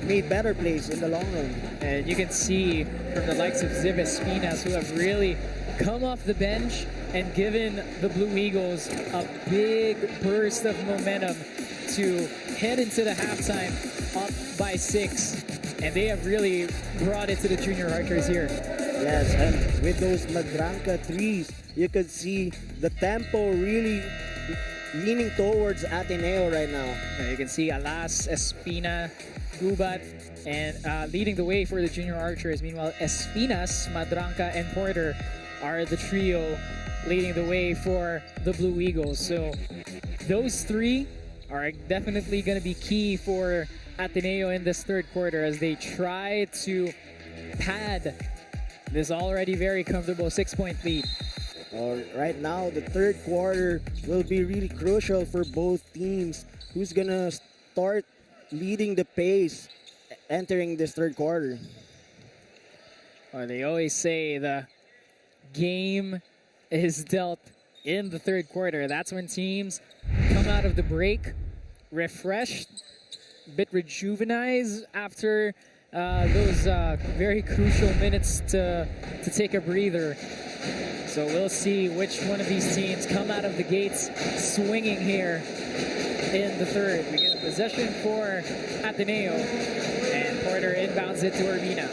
made better plays in the long run. And you can see from the likes of 𝔍𝔞𝔪𝔢𝔰 who have really come off the bench and given the Blue Eagles a big burst of momentum to head into the halftime up by 6. And they have really brought it to the Junior Archers here. Yes, and with those Madranca threes, you could see the tempo really leaning towards Ateneo right now. You can see Alas, Espina, Gubat, and leading the way for the Junior Archers. Meanwhile, Espinas, Madranca, and Porter are the trio leading the way for the Blue Eagles. So those 3 are definitely going to be key for Ateneo in this third quarter as they try to pad this already very comfortable 6-point lead. Right now, the third quarter will be really crucial for both teams. Who's going to start leading the pace entering this third quarter? Well, they always say the game is dealt in the third quarter. That's when teams come out of the break refreshed, a bit rejuvenized after those very crucial minutes to take a breather. So we'll see which one of these teams come out of the gates swinging here in the third. We get a possession for Ateneo, and Porter inbounds it to Urbina.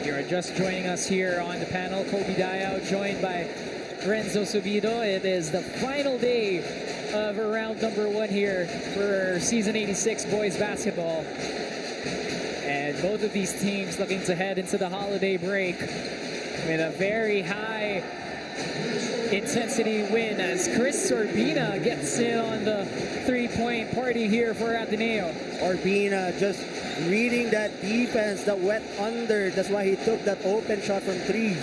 You are just joining us here on the panel. Kobe Diao joined by Renzo Subido. It is the final day of round number 1 here for season 86 boys basketball. And both of these teams looking to head into the holiday break with a very high intensity win as Chris Urbina gets in on the 3-point party here for Ateneo. Urbina just reading that defense that went under. That's why he took that open shot from 3.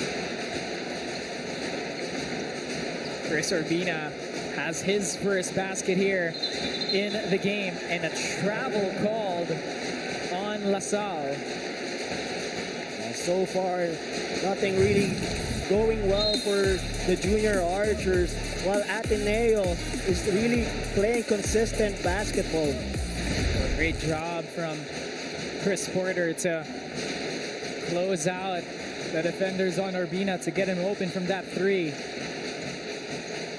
Chris Urbina has his first basket here in the game, and a travel called on La Salle. So far, nothing really going well for the Junior Archers, while Ateneo is really playing consistent basketball. A great job from Chris Porter to close out the defenders on Urbina to get him open from that 3.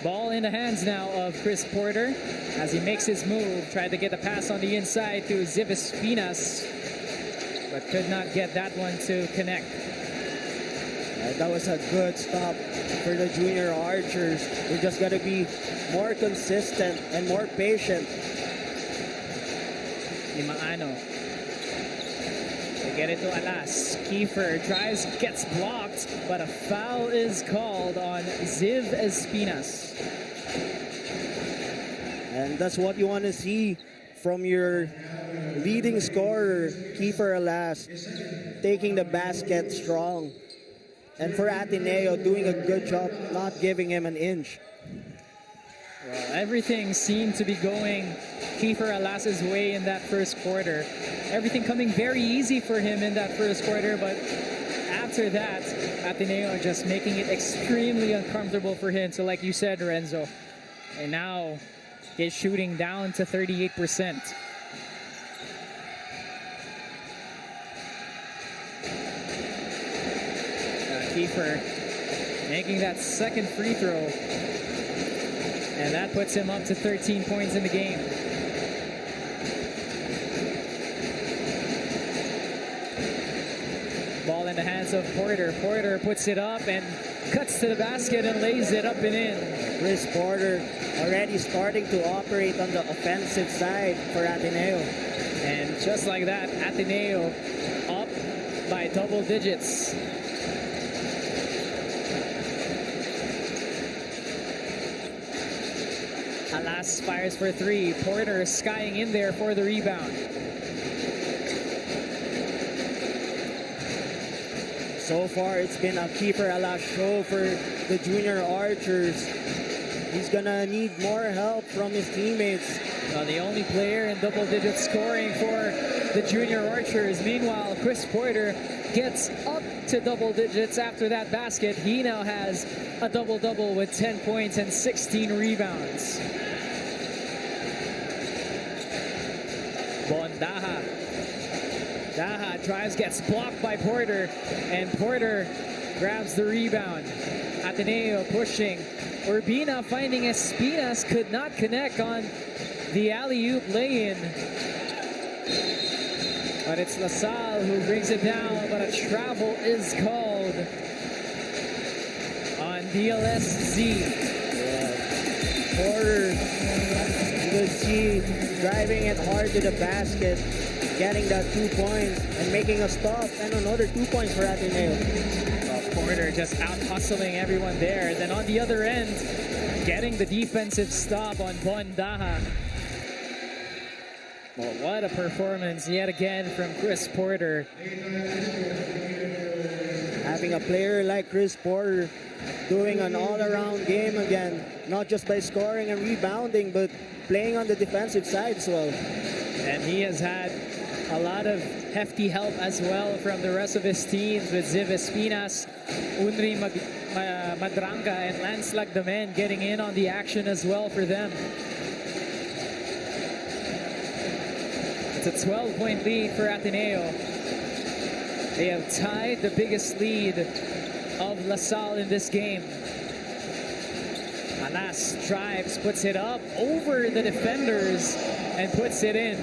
Ball in the hands now of Chris Porter as he makes his move. Tried to get the pass on the inside to Espinas, but could not get that one to connect. That was a good stop for the Junior Archers. We just got to be more consistent and more patient. Limaano. They get it to Alas. Kiefer drives, gets blocked, but a foul is called on Espinas. And that's what you want to see from your leading scorer, Kiefer Alas, taking the basket strong. And for Ateneo, doing a good job not giving him an inch. Well, everything seemed to be going Kiefer Alas's way in that first quarter. Everything coming very easy for him in that first quarter, but after that, Ateneo just making it extremely uncomfortable for him. So like you said, Renzo, and now is shooting down to 38%. 𝔬𝔬𝔪𝔬 making that second free throw, and that puts him up to 13 points in the game. Ball in the hands of Porter. Porter puts it up and cuts to the basket and lays it up and in. Chris Porter already starting to operate on the offensive side for Ateneo. And just like that, Ateneo up by double digits. Alas fires for three. Porter skying in there for the rebound. So far, it's been a 𝔬𝔬𝔪𝔢 show for the junior archers. He's gonna need more help from his teammates. The only player in double-digit scoring for the junior archers. Meanwhile, Chris Porter gets up to double digits after that basket. He now has a double-double with 10 points and 16 rebounds. Daha drives, gets blocked by Porter, and Porter grabs the rebound. Ateneo pushing. Urbina finding Espinas, could not connect on the alley-oop lay-in. But it's LaSalle who brings it down, but a travel is called on DLS-Z. Porter, you could see driving it hard to the basket, getting that 2 points and making a stop, and another 2 points for Ateneo. Porter just out hustling everyone there. Then on the other end, getting the defensive stop on Daha. Well, what a performance yet again from Chris Porter. Having a player like Chris Porter doing an all-around game again, not just by scoring and rebounding, but playing on the defensive side as well. And he has had a lot of hefty help as well from the rest of his teams, with Ziv Espinas, Unri Madranga, and Lance Lagdamen getting in on the action as well for them. It's a 12-point lead for Ateneo. They have tied the biggest lead of LaSalle in this game. Alas drives, puts it up over the defenders, and puts it in.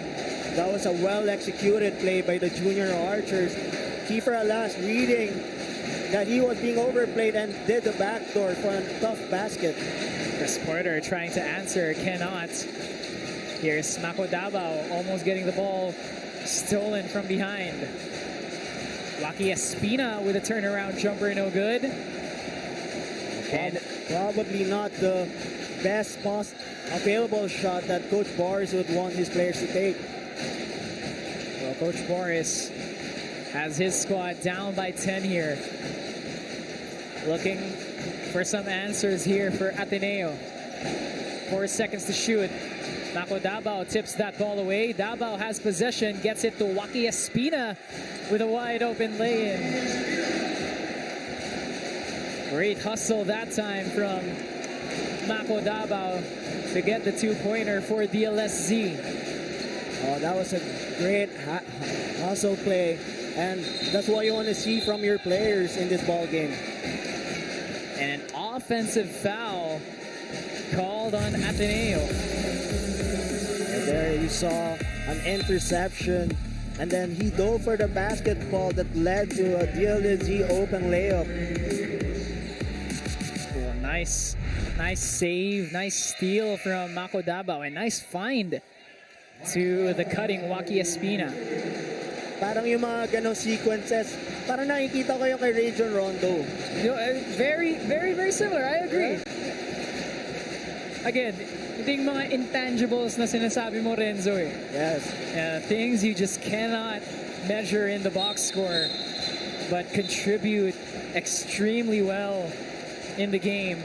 That was a well-executed play by the junior archers. 𝔬𝔬𝔪𝔢 reading that he was being overplayed and did the backdoor for a tough basket. Chris Porter trying to answer, cannot. Here's Mako Davao almost getting the ball stolen from behind. Lucky Espina with a turnaround jumper, no good. And probably not the best available shot that Coach Boris would want his players to take. Well, Coach Boris has his squad down by 10 here. Looking for some answers here for Ateneo. 4 seconds to shoot. Mako Davao tips that ball away. Davao has possession, gets it to Waki Espina with a wide open lay-in. Great hustle that time from Mako Davao to get the 2-pointer for DLS-Z. Oh, that was a great hustle play, and that's what you want to see from your players in this ball game. And an offensive foul called on Ateneo. And there you saw an interception, and then he dove for the basketball that led to a DLS-Z open layup. Cool. Nice save, nice steal from Mako Davao, and nice find to the cutting Waki Espina. Parang yung mga ganong sequences, parang nakikita ko yung kay Rajon Rondo. Very, very, very similar. I agree. Again, yung mga intangibles na sinasabi mo, Renzo. Yes. Things you just cannot measure in the box score, but contribute extremely well in the game.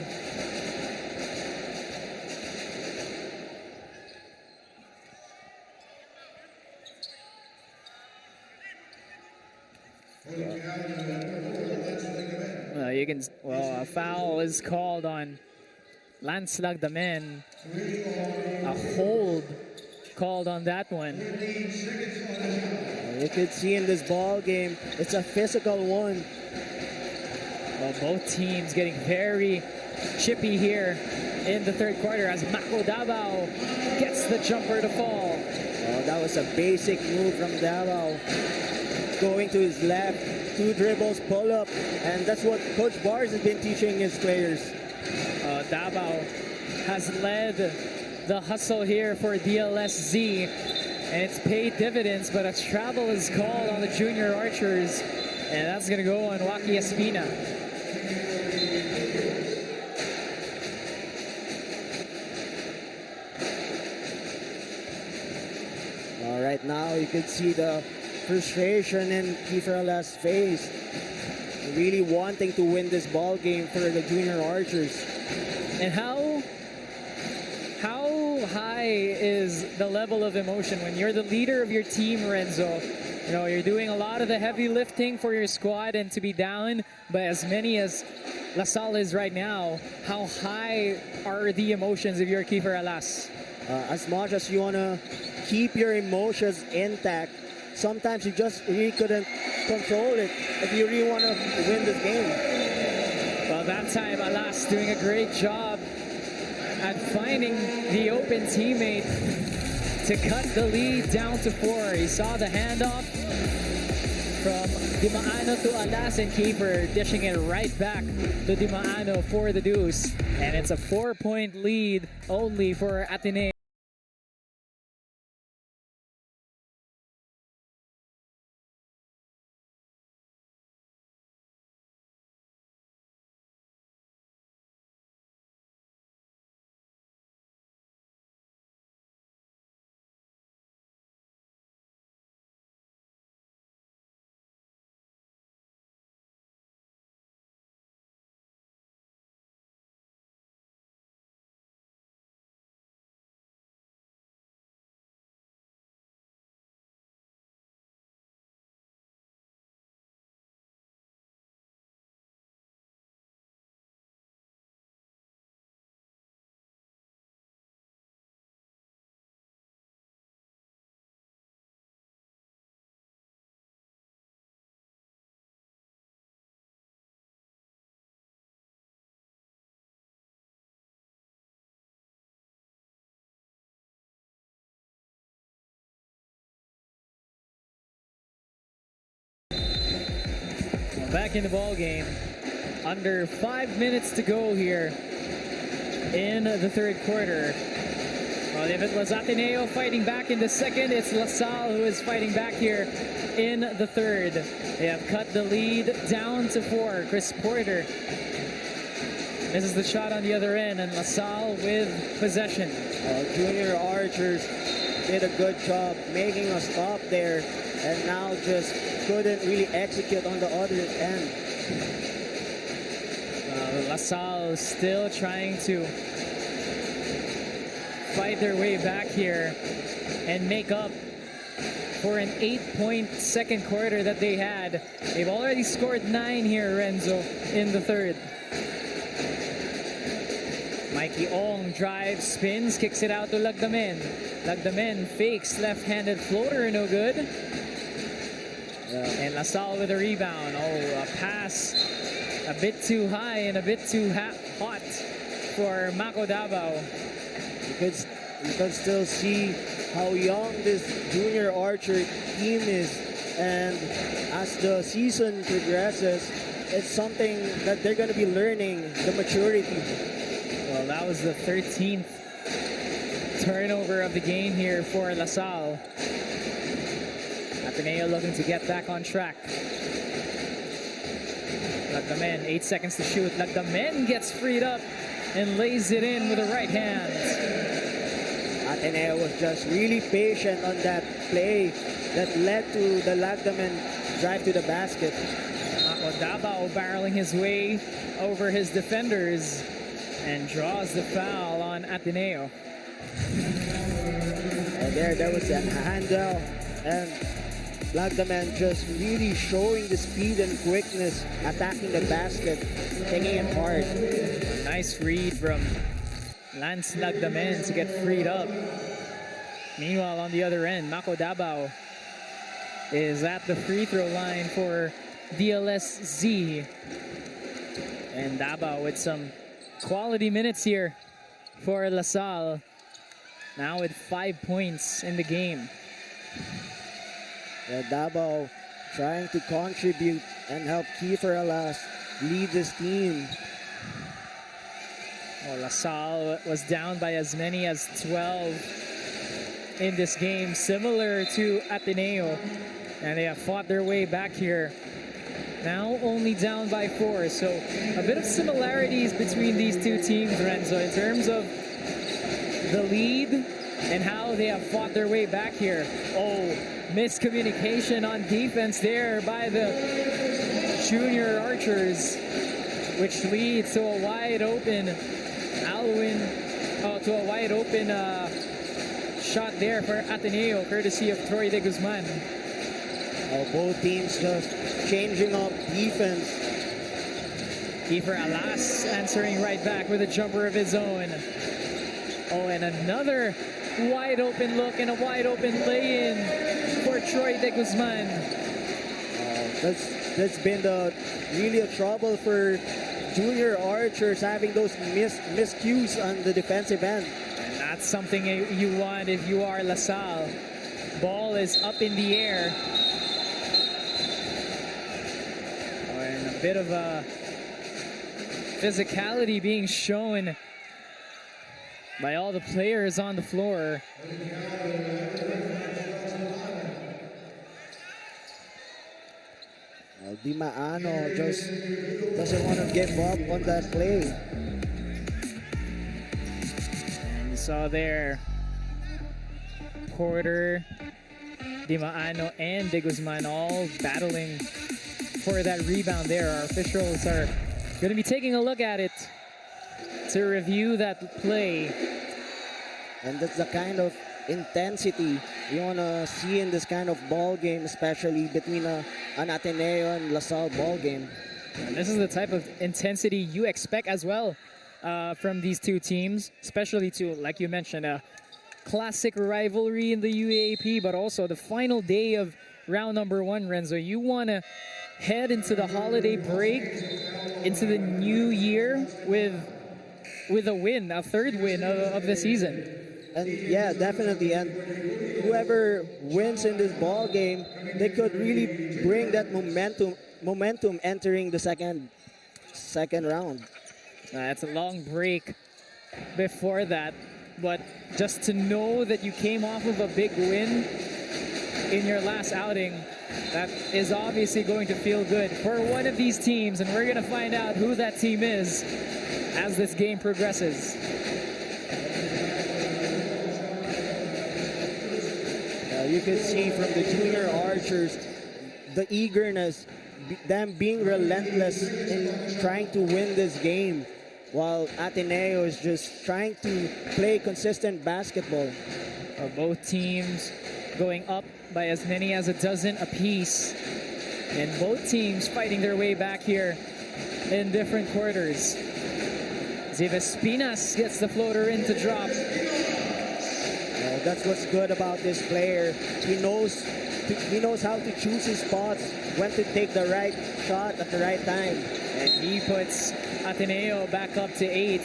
A foul is called on Lance Lagdamen, a hold called on that one. You could see in this ball game, it's a physical one. Well, both teams getting very chippy here in the third quarter as Mako Davao gets the jumper to fall. Oh, that was a basic move from Davao. Going to his left, 2 dribbles, pull up, and that's what Coach Bars has been teaching his players. Davao has led the hustle here for DLS-Z, and it's paid dividends, but a travel is called on the junior archers, and that's going to go on Joaquin Espina. All right, now you can see the frustration in Kiefer Alas' face, really wanting to win this ball game for the junior archers. And how high is the level of emotion when you're the leader of your team, Renzo? You know, you're doing a lot of the heavy lifting for your squad, and to be down by as many as La Salle is right now, how high are the emotions if you're Kiefer Alas? As much as you want to keep your emotions intact, sometimes you just really couldn't control it if you really want to win this game. Well, that time Alas doing a great job at finding the open teammate to cut the lead down to 4. He saw the handoff from Dimaano to Alas, and Kiefer dishing it right back to Dimaano for the deuce. And it's a 4-point lead only for Ateneo. Back in the ball game, under 5 minutes to go here in the third quarter. Well, if it was Ateneo fighting back in the second, it's La Salle who is fighting back here in the third. They have cut the lead down to 4. Chris Porter misses the shot on the other end, and La Salle with possession. Junior archers did a good job making a stop there, and now just couldn't really execute on the other end. La Salle still trying to fight their way back here and make up for an 8-point second quarter that they had. They've already scored 9 here, Renzo, in the third. Mikey Ong drives, spins, kicks it out to Lagdamen. Lagdamen fakes left-handed floater, no good. And La Salle with a rebound. Oh, a pass a bit too high and a bit too hot for Mako Davao. You could still see how young this junior archer team is, and as the season progresses, it's something that they're going to be learning, the maturity. Well, that was the 13th turnover of the game here for La Salle. Ateneo looking to get back on track. Lagdamen, 8 seconds to shoot. Lagdamen gets freed up and lays it in with the right hand. Ateneo was just really patient on that play that led to the Lagdamen drive to the basket. Mako Davao barreling his way over his defenders and draws the foul on Ateneo. And there was a handout, and Lagdamen just really showing the speed and quickness, attacking the basket, taking it hard. A nice read from 𝔬𝔥𝔬𝔬 to get freed up. Meanwhile, on the other end, Mako Davao is at the free throw line for DLS-Z. And Davao with some quality minutes here for LaSalle. Now with 5 points in the game. Davao trying to contribute and help Kiefer Alas lead this team. Well, LaSalle was down by as many as 12 in this game, similar to Ateneo. And they have fought their way back here. Now only down by 4. So a bit of similarities between these two teams, Renzo, in terms of the lead and how they have fought their way back here. Oh, miscommunication on defense there by the junior archers, which leads to a wide open shot there for Ateneo, courtesy of Troy de Guzman. Both teams just changing up defense. Kiefer Alas answering right back with a jumper of his own. Oh, and another wide open look and a wide open lay-in for Troy de Guzman. That's been really a trouble for junior archers, having those miscues on the defensive end. And that's something you want if you are LaSalle. Ball is up in the air. Oh, and a bit of a physicality being shown by all the players on the floor. Di Maano just doesn't want to give up on that play. And you saw there, Porter, Di Maano, and De Guzman all battling for that rebound there. Our officials are going to be taking a look at it to review that play. And that's the kind of intensity you want to see in this kind of ball game, especially between an Ateneo and LaSalle ball game. And this is the type of intensity you expect as well from these two teams, especially to, like you mentioned, a classic rivalry in the UAAP, but also the final day of round number 1, Renzo. You want to head into the holiday break, into the new year with a win, a third win of the season. And yeah, definitely. And whoever wins in this ball game, they could really bring that momentum entering the second round. It's a long break before that, but just to know that you came off of a big win in your last outing, that is obviously going to feel good for one of these teams, and we're going to find out who that team is as this game progresses. You can see from the junior archers the eagerness, them being relentless in trying to win this game, while Ateneo is just trying to play consistent basketball. Both teams going up by as many as a dozen apiece, and both teams fighting their way back here in different quarters. Zivespinas gets the floater in to drop. That's what's good about this player. He knows how to choose his spots, when to take the right shot at the right time. And he puts Ateneo back up to 8.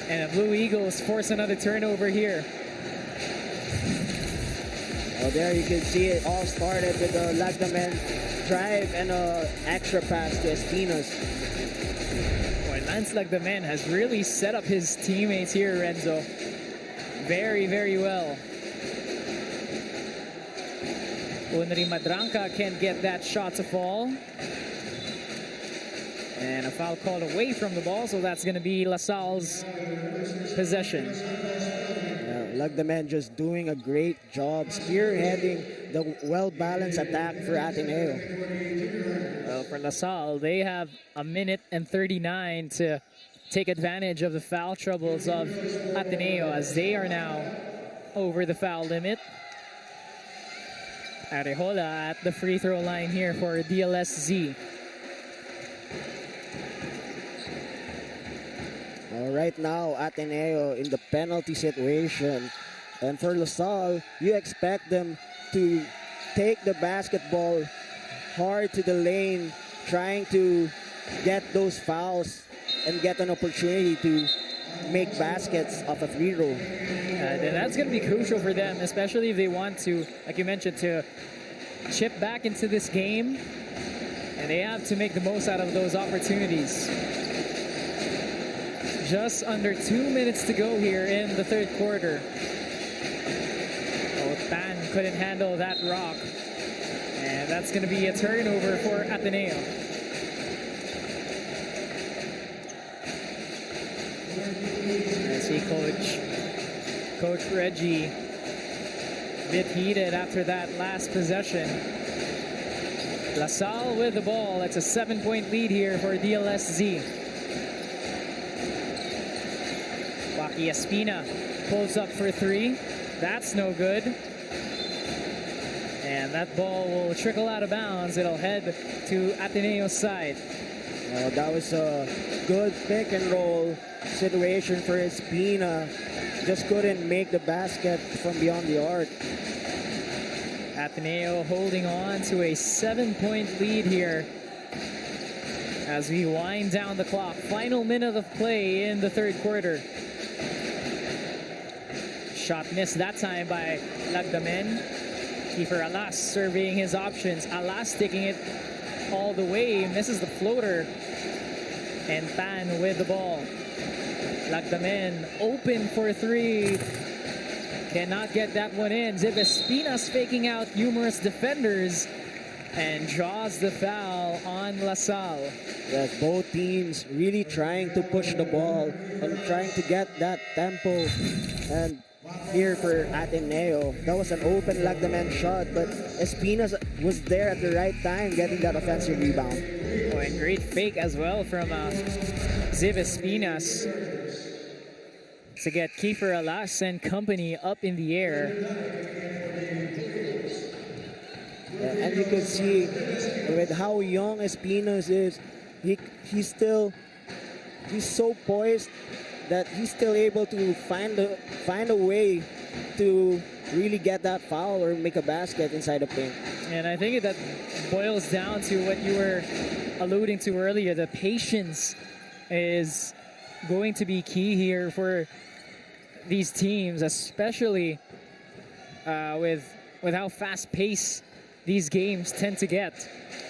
And the Blue Eagles force another turnover here. There you can see it all started with a 𝔬𝔬𝔬 drive and an extra pass to Espinas. 𝔬𝔬𝔬 has really set up his teammates here, Renzo. Very, very well. Unri Madranca can't get that shot to fall. And a foul called away from the ball, so that's going to be LaSalle's possession. 𝔬𝔬𝔬 just doing a great job spearheading the well-balanced attack for Ateneo. Well, for LaSalle, they have 1:39 to take advantage of the foul troubles of Ateneo, as they are now over the foul limit. Arejola at the free throw line here for DLS-Z. Right now, Ateneo in the penalty situation. And for LaSalle, you expect them to take the basketball hard to the lane, trying to get those fouls and get an opportunity to make baskets off a free throw. And that's going to be crucial for them, especially if they want to, like you mentioned, to chip back into this game. And they have to make the most out of those opportunities. Just under 2 minutes to go here in the third quarter. Oh, Tan couldn't handle that rock. And that's going to be a turnover for Ateneo. I see Coach Reggie a bit heated after that last possession. LaSalle with the ball. It's a 7-point lead here for DLS-Z. Joaquin Espina pulls up for three. That's no good. And that ball will trickle out of bounds. It'll head to Ateneo's side. That was a good pick and roll situation for Espina. Just couldn't make the basket from beyond the arc. Ateneo holding on to a 7-point lead here as we wind down the clock. Final minute of play in the third quarter. Shot missed that time by Lagdamen. Kiefer Alas surveying his options. Alas taking it all the way, misses the floater. And Tan with the ball. Lagdamen open for three. Cannot get that one in. Espina's faking out numerous defenders and draws the foul on LaSalle. Yes, both teams really trying to push the ball and trying to get that tempo. And here for Ateneo, that was an open Lagdamen shot, but Espina was there at the right time getting that offensive rebound. Oh, and great fake as well from Espinas to get Kiefer Alas and company up in the air. Yeah, and you can see with how young Espinas is, he's so poised that he's still able to find a way to really get that foul or make a basket inside the paint. And I think that boils down to what you were alluding to earlier. The patience is going to be key here for these teams, especially with how fast-paced these games tend to get.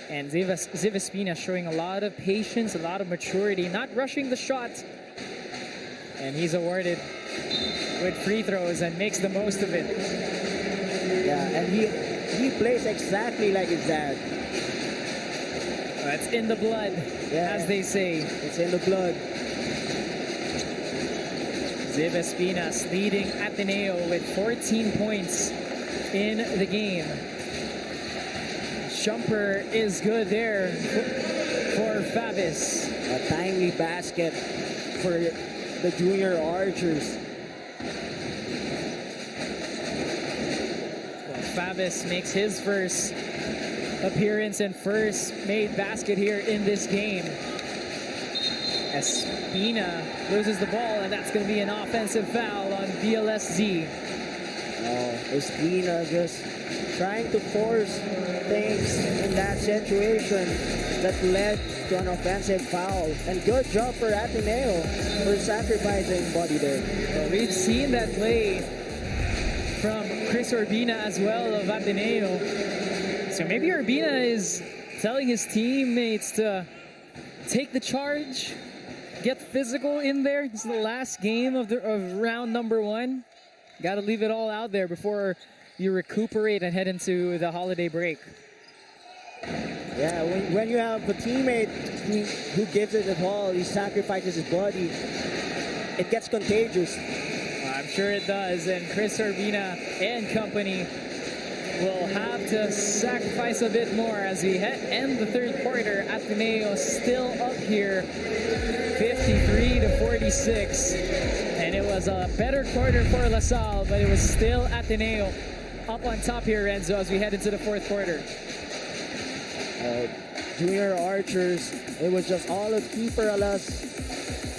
And Espina showing a lot of patience, a lot of maturity, not rushing the shot. And he's awarded with free throws and makes the most of it. Yeah, and he plays exactly like his dad. It's in the blood, as they say. It's in the blood. Espinas leading Ateneo with 14 points in the game. Jumper is good there for Favis. A timely basket for the junior archers. Well, Favis makes his first appearance and first made basket here in this game. Espina loses the ball, and that's going to be an offensive foul on DLS-Z. Espina just trying to force things in that situation that led to an offensive foul. And good job for Ateneo for sacrificing body there. Well, we've seen that play from Chris Urbina as well of Ateneo. So maybe Urbina is telling his teammates to take the charge, get physical in there. This is the last game of round number one. Got to leave it all out there before you recuperate and head into the holiday break. Yeah, when you have a teammate who gives it all, he sacrifices his body, it gets contagious. I'm sure it does, and Chris Urbina and company will have to sacrifice a bit more as we end the third quarter. Ateneo still up here, 53-46. And it was a better quarter for LaSalle, but it was still Ateneo up on top here, Renzo, as we head into the fourth quarter. Junior archers, it was just all of Kiefer Alas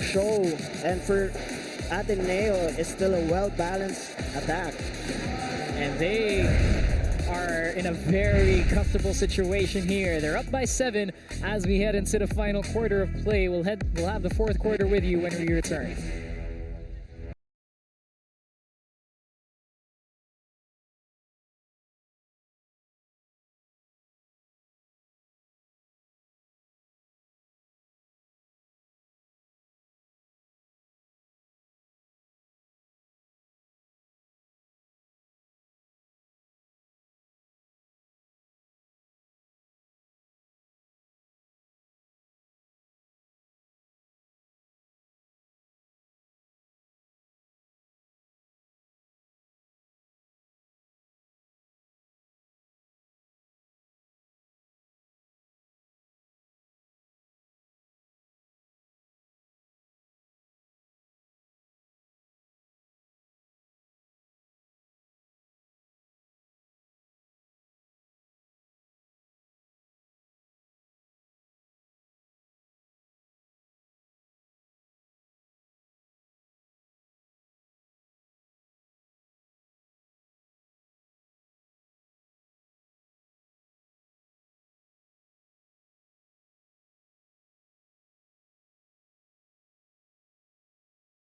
show, and for Ateneo, it's still a well-balanced attack. And they are in a very comfortable situation here. They're up by 7 as we head into the final quarter of play. We'll have the fourth quarter with you when we return.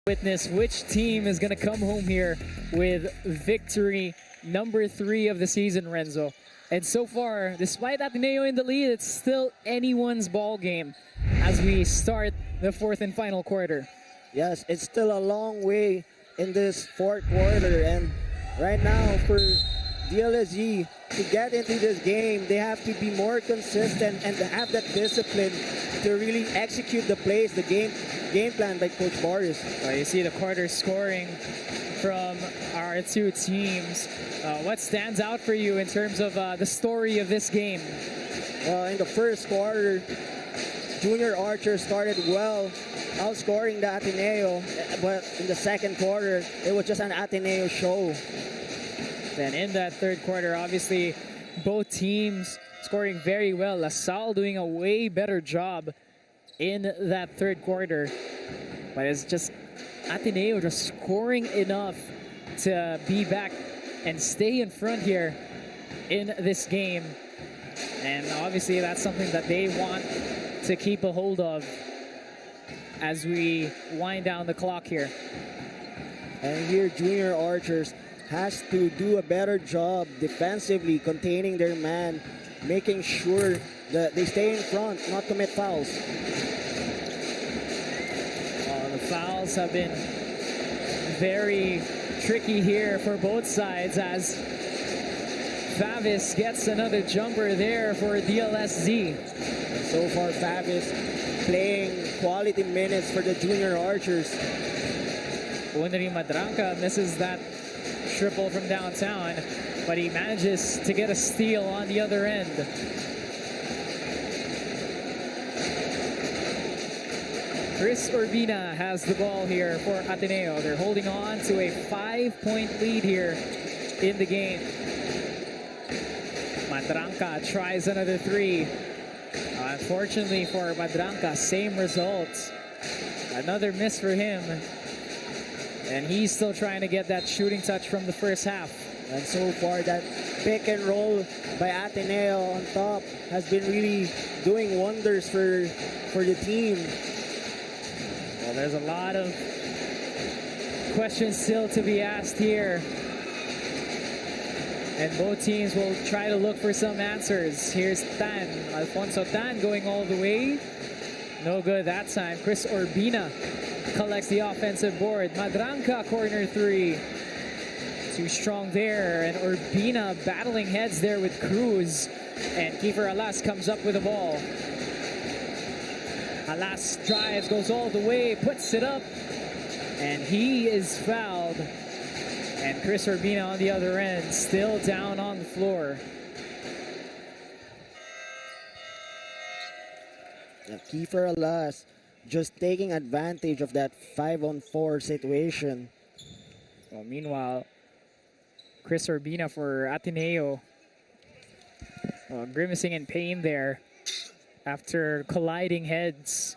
Witness which team is going to come home here with victory number 3 of the season, Renzo. And so far, despite Ateneo in the lead, it's still anyone's ball game as we start the fourth and final quarter. Yes, it's still a long way in this fourth quarter, and right now for DLS-Z to get into this game, they have to be more consistent and to have that discipline to really execute the plays, the game plan by Coach Boris. You see the quarter scoring from our two teams. What stands out for you in terms of the story of this game? In the first quarter, Junior Archer started well, outscoring the Ateneo, but in the second quarter, it was just an Ateneo show. Then in that third quarter, obviously, both teams scoring very well. LaSalle doing a way better job in that third quarter. But it's just Ateneo just scoring enough to be back and stay in front here in this game. And obviously, that's something that they want to keep a hold of as we wind down the clock here. And here, Junior Archers has to do a better job defensively, containing their man, making sure that they stay in front, not commit fouls. The fouls have been very tricky here for both sides as Favis gets another jumper there for DLS-Z. And so far, Favis playing quality minutes for the Junior Archers. Unri Madranca misses that triple from downtown, but he manages to get a steal on the other end. Chris Urbina has the ball here for Ateneo. They're holding on to a 5-point lead here in the game. Madranca tries another 3. Unfortunately for Madranca, same result. Another miss for him. And he's still trying to get that shooting touch from the first half. And so far, that pick and roll by Ateneo on top has been really doing wonders for the team. Well, there's a lot of questions still to be asked here. And both teams will try to look for some answers. Here's Tan, Alfonso Tan going all the way. No good that time. Chris Urbina collects the offensive board. Madranca, corner 3. Too strong there. And Urbina battling heads there with Cruz. And Kiefer Alas comes up with the ball. Alas drives, goes all the way, puts it up. And he is fouled. And Chris Urbina on the other end, still down on the floor. Kiefer Alas just taking advantage of that 5-on-4 situation. Well, meanwhile, Chris Urbina for Ateneo grimacing in pain there after colliding heads.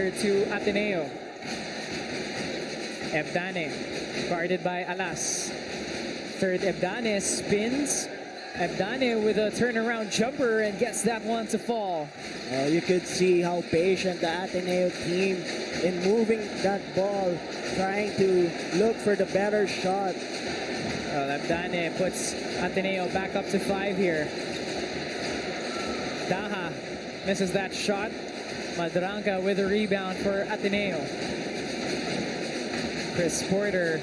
here to Ateneo. 𝔬𝔬𝔬 guarded by Alas. Third, 𝔬𝔬𝔬 spins. 𝔬𝔬𝔬 with a turnaround jumper and gets that one to fall. You could see how patient the Ateneo team in moving that ball, trying to look for the better shot. 𝔬𝔬𝔬 puts Ateneo back up to 5 here. Daha misses that shot. Madranca with a rebound for Ateneo. Chris Porter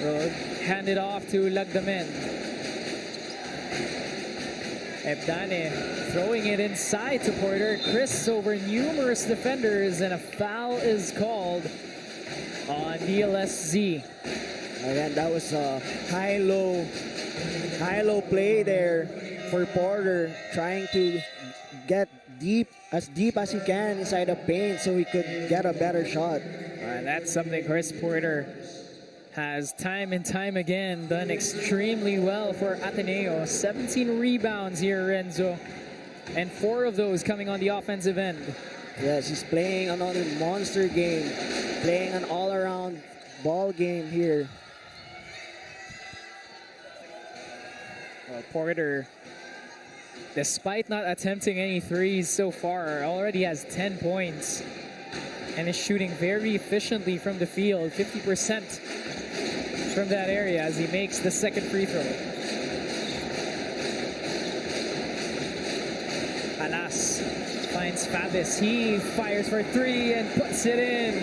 will hand it off to Lagdamen. 𝔬𝔬𝔬 throwing it inside to Porter. Chris over numerous defenders, and a foul is called on DLS-Z. Again, that was a high-low play there for Porter, trying to get deep as he can inside the paint so he could get a better shot. And that's something Chris Porter has time and time again done extremely well for Ateneo. 17 rebounds here, Renzo, and 4 of those coming on the offensive end. Yes, he's playing another monster game, playing an all-around ball game here. Well, Porter, despite not attempting any threes so far, already has 10 points and is shooting very efficiently from the field, 50% from that area as he makes the second free throw. Alas finds Favis. He fires for 3 and puts it in.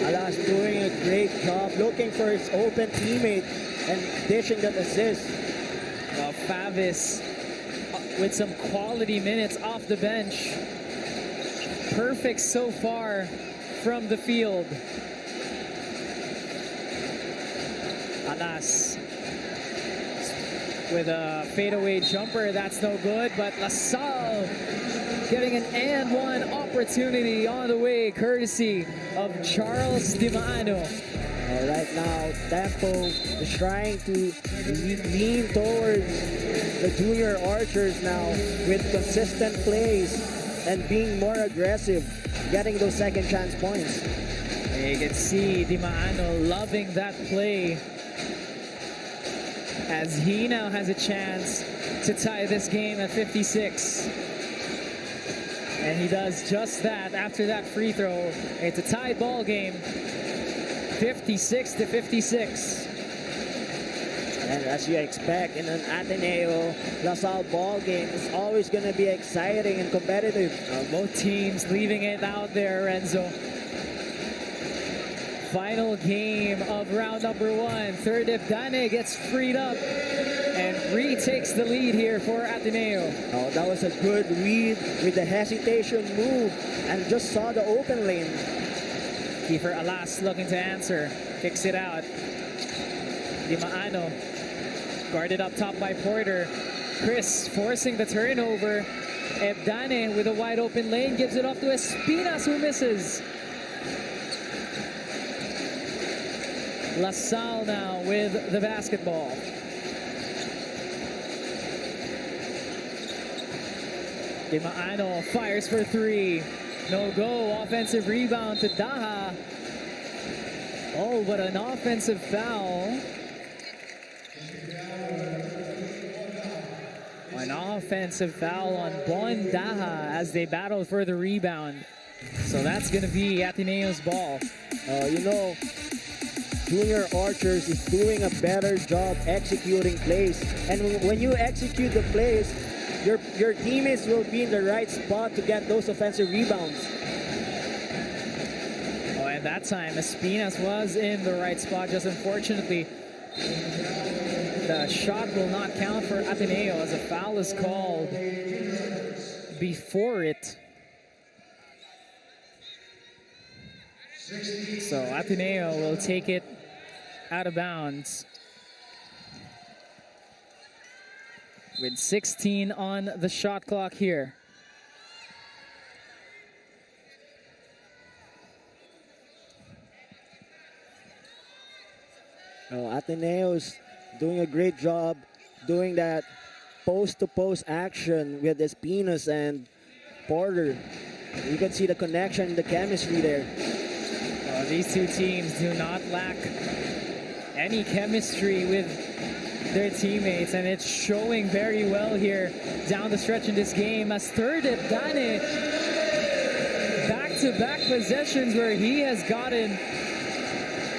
Alas doing a great job looking for his open teammate and dishing that assist. Well, Favis with some quality minutes off the bench. Perfect so far from the field. Alas with a fadeaway jumper, that's no good, but LaSalle getting an and one opportunity on the way, courtesy of Charles Dimano. Right now, Tempo is trying to lean towards the junior archers now with consistent plays and being more aggressive, getting those second chance points. You can see 𝔬𝔬𝔦 loving that play as he now has a chance to tie this game at 56. And he does just that after that free throw. It's a tied ball game, 56-56. And as you expect in an Ateneo LaSalle ball game, it's always going to be exciting and competitive. Both teams leaving it out there, Renzo. Final game of round number 1. 𝔬𝔬𝔦 gets freed up and retakes the lead here for Ateneo. Oh, that was a good read with the hesitation move and just saw the open lane. 𝔐𝔞𝔬𝔦 looking to answer. Kicks it out. 𝔬𝔬𝔦 guarded up top by Porter. Chris forcing the turnover. 𝔬𝔬𝔦 with a wide open lane gives it off to Espinas, who misses. LaSalle now with the basketball. 𝔬𝔬𝔦 fires for 3. No go. Offensive rebound to Daha. Oh, but an offensive foul. An offensive foul on Bon Daha as they battle for the rebound. So that's going to be Ateneo's ball. You know, Junior Archers is doing a better job executing plays. And when you execute the plays, your teammates will be in the right spot to get those offensive rebounds. Oh, and that time, Espinas was in the right spot. Just unfortunately, the shot will not count for Ateneo as a foul is called before it. So Ateneo will take it out of bounds with 16 on the shot clock here. Ateneo's doing a great job doing that post-to-post action with Espinas and Porter. You can see the connection, the chemistry there. These two teams do not lack any chemistry with their teammates, and it's showing very well here down the stretch in this game as 𝔬𝔬𝔦 back-to-back possessions where he has gotten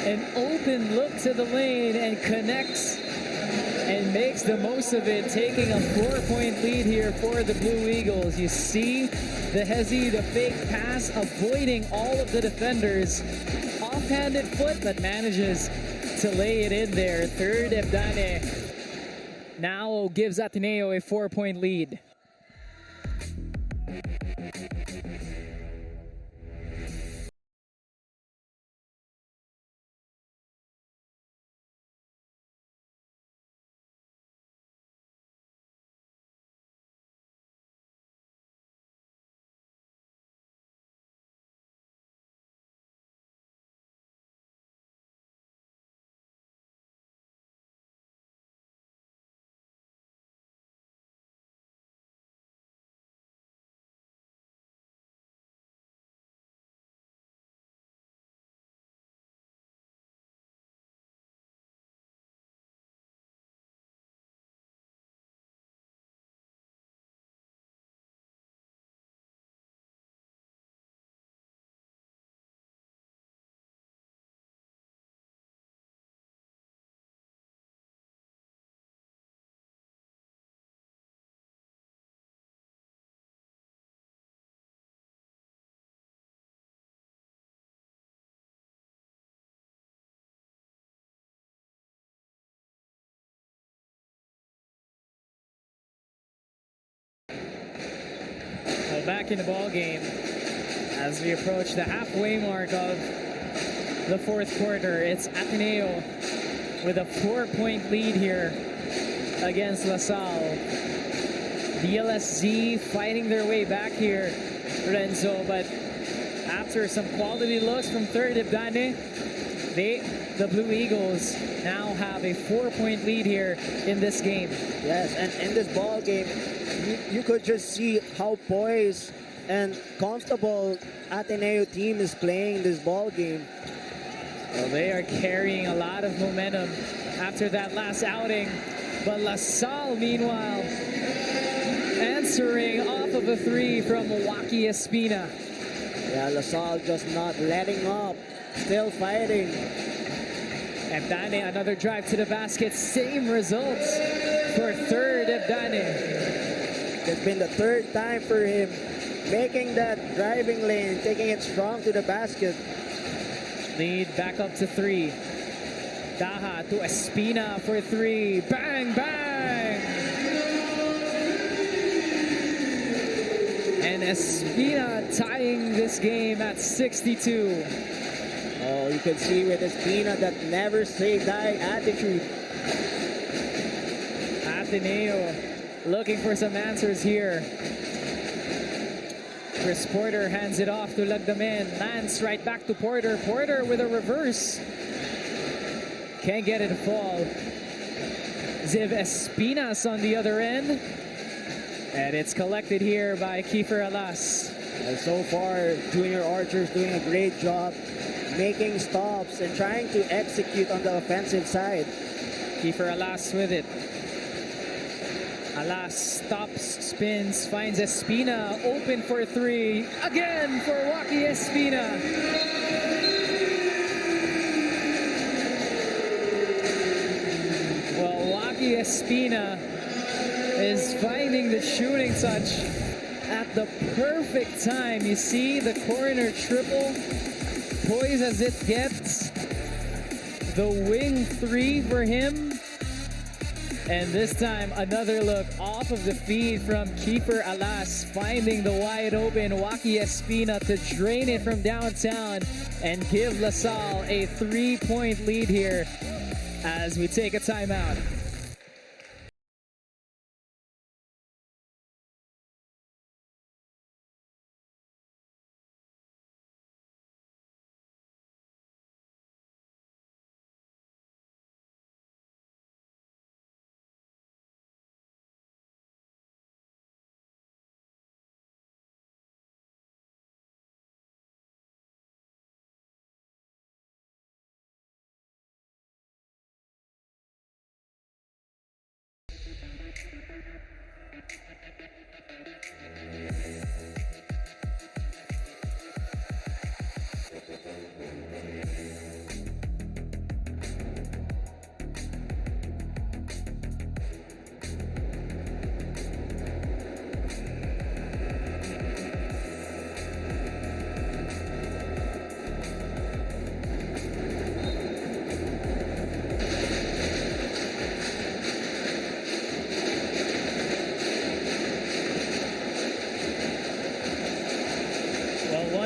an open look to the lane and connects and makes the most of it, taking a 4-point lead here for the Blue Eagles. You see the hezi, the fake pass, avoiding all of the defenders. Off-handed foot, but manages to lay it in there. 𝔬𝔬𝔦 now gives Ateneo a 4-point lead. Back in the ball game as we approach the halfway mark of the 4th quarter. It's Ateneo with a 4-point lead here against LaSalle. DLS-Z fighting their way back here, Renzo, but after some quality looks from 𝔬𝔬𝔦, the Blue Eagles now have a 4-point lead here in this game. Yes, and in this ball game, you could just see how poised and comfortable Ateneo team is playing this ball game. Well, they are carrying a lot of momentum after that last outing. But LaSalle, meanwhile, answering off of a three from 𝔂𝔂 Yeah, LaSalle just not letting up, still fighting. 𝔂𝔂, another drive to the basket, same results for third 𝔂𝔂. It's been the third time for him, making that driving lane, taking it strong to the basket. Lead back up to three. Daha to Espina for three. Bang, bang! And Espina tying this game at 62. Oh, you can see with Espina that never say die attitude. Ateneo looking for some answers here. Chris Porter hands it off to Lagdamen. Lance right back to Porter. Porter with a reverse. Can't get it to fall. Ziv Espinas on the other end. And it's collected here by Kiefer Alas. And so far, junior archers doing a great job making stops and trying to execute on the offensive side. Kiefer Alas with it. Alas stops, spins, finds Espina open for three. Again for 𝔂𝔂 Espina. Well, 𝔂𝔂 Espina is finding the shooting touch at the perfect time. You see the corner triple, poised as it gets. The wing three for him. And this time, another look off of the feed from Kiefer Alas, finding the wide open 𝔂𝔂 Espina to drain it from downtown and give LaSalle a 3-point lead here as we take a timeout.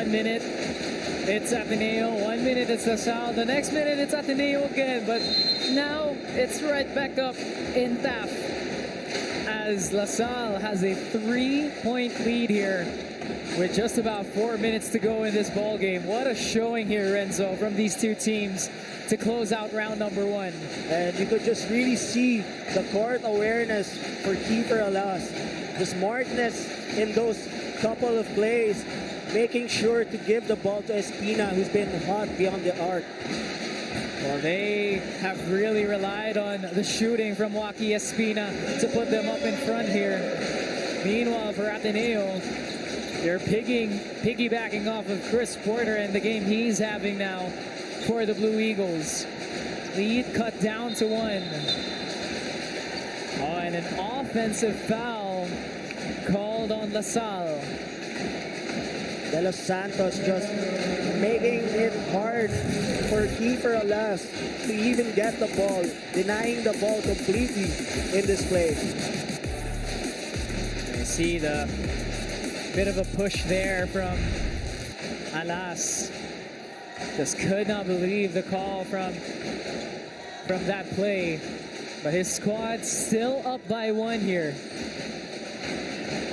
Minute, it's Ateneo. 1 minute, it's LaSalle. The next minute, it's Ateneo again. But now, it's right back up in TAF as LaSalle has a 3-point lead here with just about 4 minutes to go in this ball game. What a showing here, Renzo, from these two teams to close out round number one. And you could just really see the court awareness for Kiefer Alas. The smartness in those couple of plays, making sure to give the ball to Espina, who's been hot beyond the arc. Well, they have really relied on the shooting from 𝔂𝔂 Espina to put them up in front here. Meanwhile, for Ateneo, they're piggybacking off of Chris Porter and the game he's having now for the Blue Eagles. Lead cut down to 1. Oh, and an offensive foul called on LaSalle. De Los Santos just making it hard for Kiefer Alas to even get the ball, denying the ball completely in this play. You see the bit of a push there from Alas. Just could not believe the call from that play. But his squad still up by 1 here.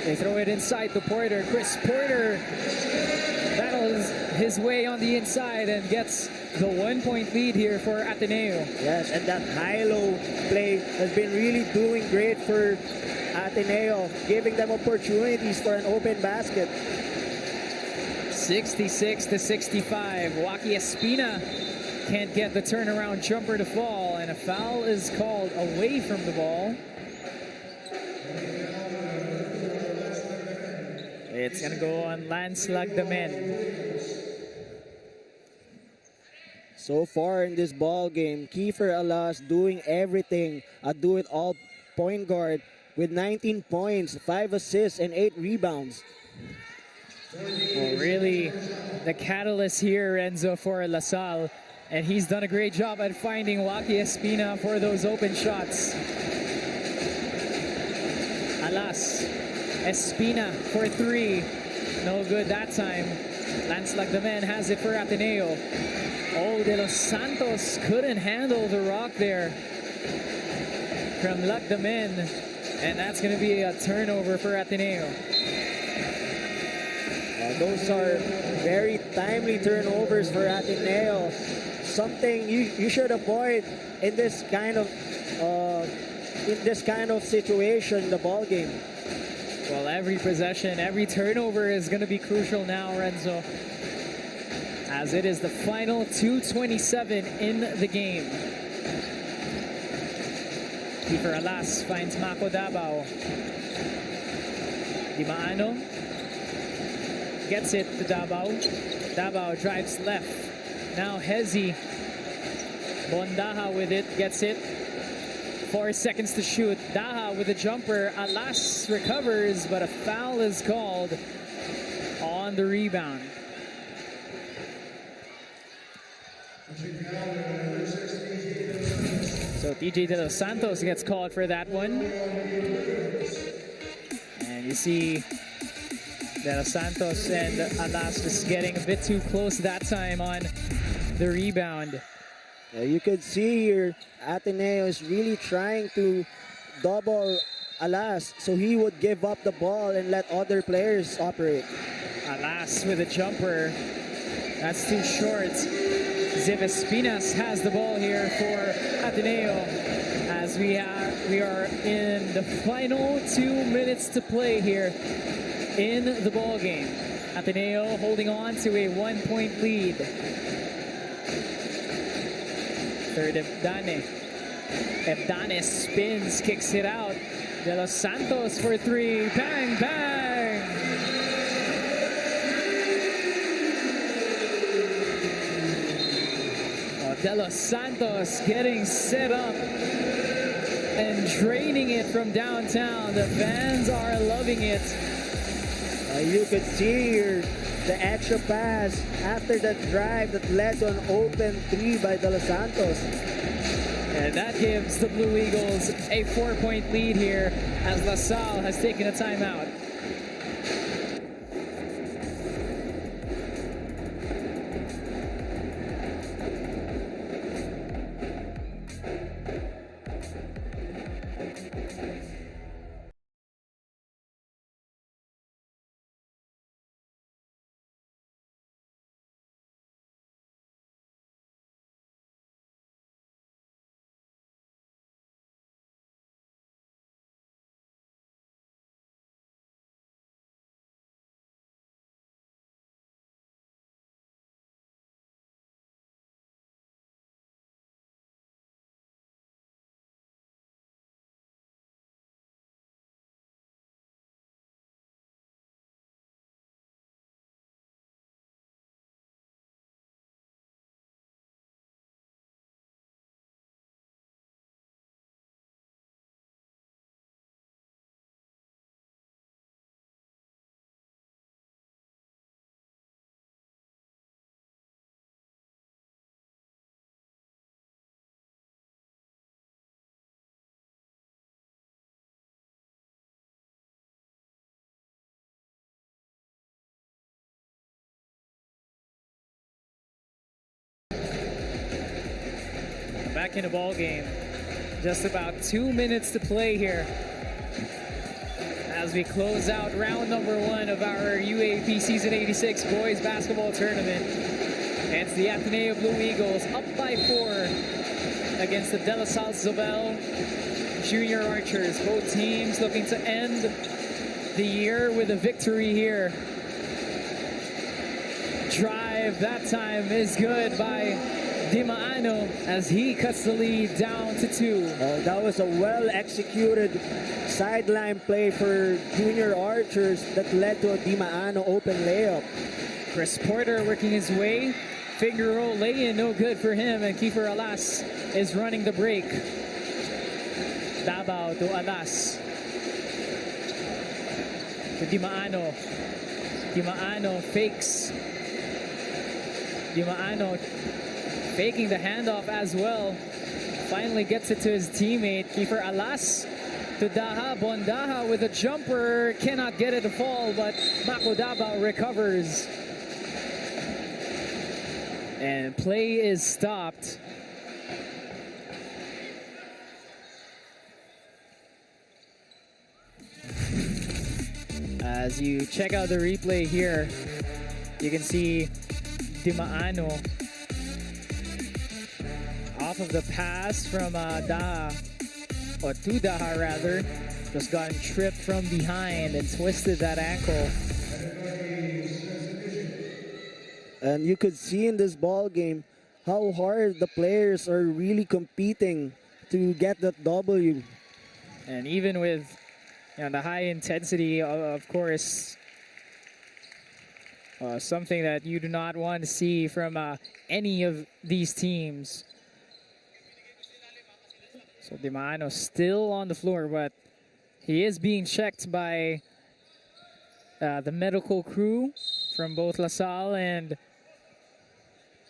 They throw it inside to Porter. Chris Porter battles his way on the inside and gets the 1-point lead here for Ateneo. Yes, and that high-low play has been really doing great for Ateneo, giving them opportunities for an open basket. 66-65. Joaquin Espina can't get the turnaround jumper to fall, and a foul is called away from the ball. It's gonna go on 𝔐𝔞𝔪𝔢. So far in this ball game, 𝔐𝔫𝔫𝔢 doing everything, a do-it-all point guard with 19 points, 5 assists, and 8 rebounds. Well, really, the catalyst here, Renzo, for LaSalle, and he's done a great job at finding Joaquin Espina for those open shots. Alas, Espina for 3, no good that time. 𝔐𝔞𝔪𝔢 has it for Ateneo. Oh, De Los Santos couldn't handle the rock there from 𝔐𝔞𝔪𝔢, and that's going to be a turnover for Ateneo. Those are very timely turnovers for Ateneo. Something you should avoid in this kind of situation in the ball game. Well, every possession, every turnover is going to be crucial now, Renzo, as it is the final 2:27 in the game. 𝔐𝔫𝔫𝔢 finds Mako Davao. Di Maano gets it to Davao. Davao drives left. Now Hezi. Bondaha with it, gets it. 4 seconds to shoot. Daha with a jumper. Alas recovers, but a foul is called on the rebound. So TJ De Los Santos gets called for that one. And you see De Los Santos and Alas just getting a bit too close that time on the rebound. You could see here, Ateneo is really trying to double Alas so he would give up the ball and let other players operate. Alas with a jumper. That's too short. Ziv Espinas has the ball here for Ateneo as we are in the final 2 minutes to play here in the ball game. Ateneo holding on to a 1-point lead. Third Ebdane. Ebdane spins, kicks it out. De Los Santos for 3. Bang, bang! De Los Santos getting set up and draining it from downtown. The fans are loving it. You could see here the extra pass after that drive that led to an open 3 by De Los Santos. And that gives the Blue Eagles a 4-point lead here as LaSalle has taken a timeout. Back in the ball game. Just about 2 minutes to play here as we close out round number 1 of our UAAP Season 86 Boys Basketball Tournament. It's the Ateneo Blue Eagles up by 4 against the De La Salle Zobel Junior Archers. Both teams looking to end the year with a victory here. drive that time is good by 𝔬𝔬𝔦 as he cuts the lead down to 2. That was a well-executed sideline play for junior archers that led to a 𝔬𝔬𝔦 open layup. Chris Porter working his way. Finger roll lay-in, no good for him, and Kiefer Alas is running the break. Davao to Alas. To 𝔬𝔬𝔦. 𝔬𝔬𝔦 fakes. 𝔬𝔬𝔦 faking the handoff as well. Finally gets it to his teammate, Kiefer Alas. To Daha. Bondaha with a jumper. Cannot get it to fall, but Mako Davao recovers. And play is stopped. As you check out the replay here, you can see 𝔬𝔬𝔦 off of the pass from Daha, or to Daha rather, just gotten tripped from behind and twisted that ankle. And you could see in this ball game how hard the players are really competing to get that W. And even with the high intensity, of course, something that you do not want to see from any of these teams. So 𝔬𝔬𝔦 still on the floor, but he is being checked by the medical crew from both LaSalle and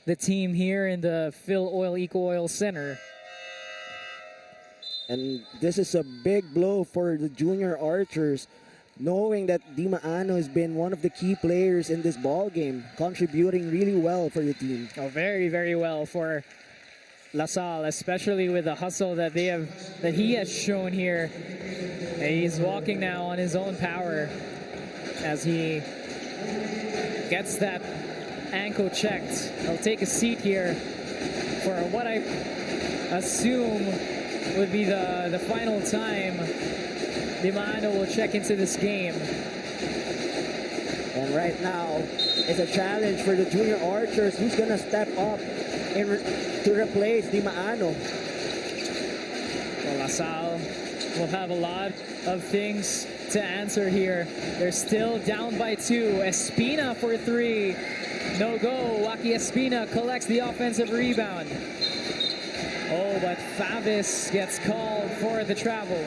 the team here in the Phil Oil Eco Oil Center. And this is a big blow for the junior archers, knowing that 𝔬𝔬𝔦 has been one of the key players in this ball game, contributing really well for the team. Oh, very, very well for LaSalle, especially with the hustle that he has shown here. And he's walking now on his own power as he gets that ankle checked. He'll take a seat here for what I assume would be the final time 𝔬𝔬𝔦 will check into this game. And right now, it's a challenge for the junior archers. Who's going to step up to replace 𝔬𝔬𝔦? Well, LaSalle will have a lot of things to answer here. They're still down by 2. Espina for 3. No go. Waki Espina collects the offensive rebound. Oh, but Favis gets called for the travel.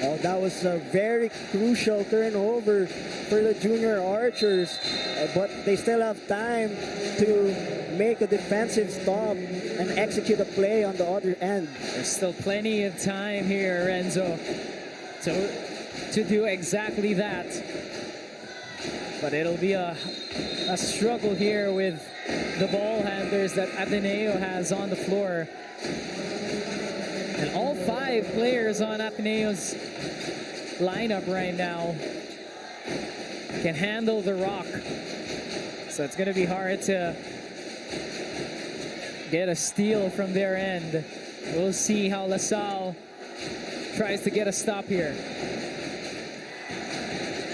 Oh, that was a very crucial turnover for the junior archers, but they still have time to make a defensive stop and execute a play on the other end. There's still plenty of time here, Renzo, to do exactly that. But it'll be a struggle here with the ball handlers that ATENEO has on the floor. And all 5 players on ATENEO's lineup right now can handle the rock. So it's going to be hard to get a steal from their end. We'll see how LaSalle tries to get a stop here.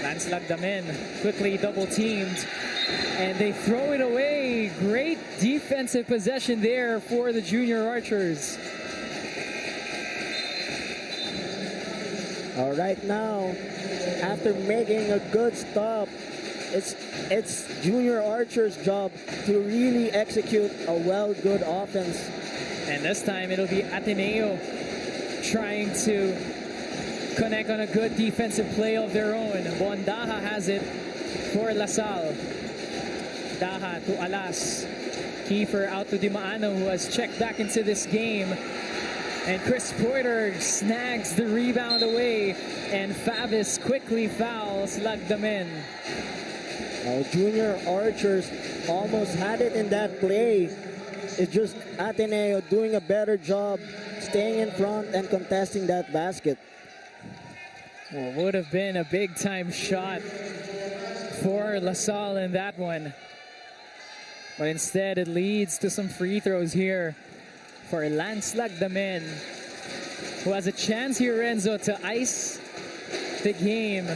Lance Lagdamen quickly double-teamed, and they throw it away. Great defensive possession there for the junior archers. All right, now, after making a good stop, it's junior archers' job to really execute a good offense. And this time it'll be ATENEO trying to connect on a good defensive play of their own. Bondaha has it for LaSalle. Daha to Alas. Kiefer out to 𝔬𝔬𝔦, who has checked back into this game. And Chris Porter snags the rebound away, and Favis quickly fouls Lagdamen. Junior archers almost had it in that play. It's just ATENEO doing a better job staying in front and contesting that basket. Well, would have been a big-time shot for LaSalle in that one. But instead, it leads to some free throws here for Lance Lagdamen, who has a chance here, Renzo, to ice the game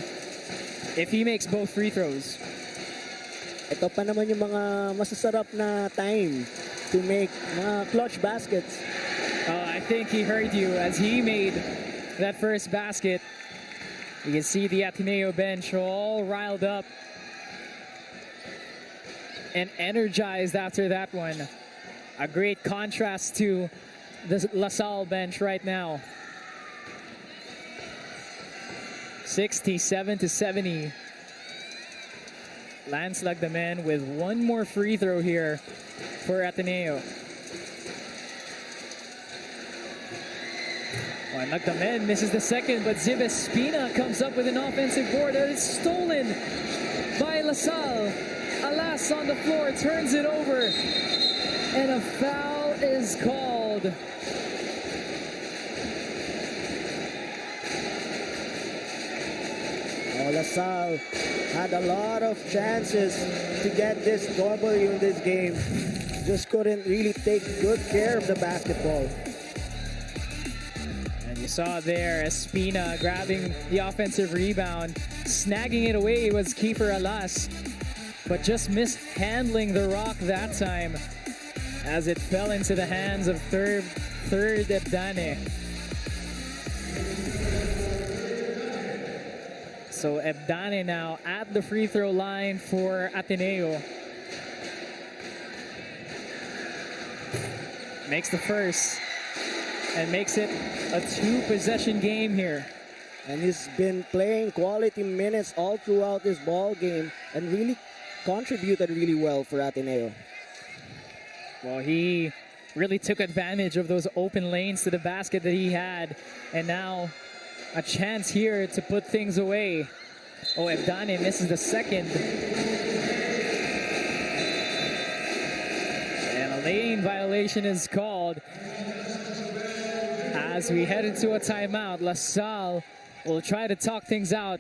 if he makes both free throws. ito pa naman yung mga masasarap na time to make mga clutch baskets. I think he heard you as he made that first basket. You can see the Ateneo bench all riled up and energized after that one. A great contrast to the LaSalle bench right now. 67-70. Lance Lagdamen with one more free throw here for Ateneo. Well, Lagdamen misses the second, but 𝔍𝔞𝔪𝔢 comes up with an offensive board that is stolen by LaSalle. Alas on the floor, turns it over, and a foul is called. LaSalle had a lot of chances to get this W in this game. Just couldn't really take good care of the basketball. And you saw there 𝔐𝔞𝔪𝔢 grabbing the offensive rebound. Snagging it away was Kiefer Alas, but just mishandling the rock that time as it fell into the hands of third Ebdane. So Ebdane now at the free throw line for Ateneo. Makes the first and makes it a 2-possession game here. And he's been playing quality minutes all throughout this ball game and really contributed really well for Ateneo. Well, he really took advantage of those open lanes to the basket that he had, and now a chance here to put things away. Oh, Ebdane misses the second. And a lane violation is called as we head into a timeout. LaSalle will try to talk things out.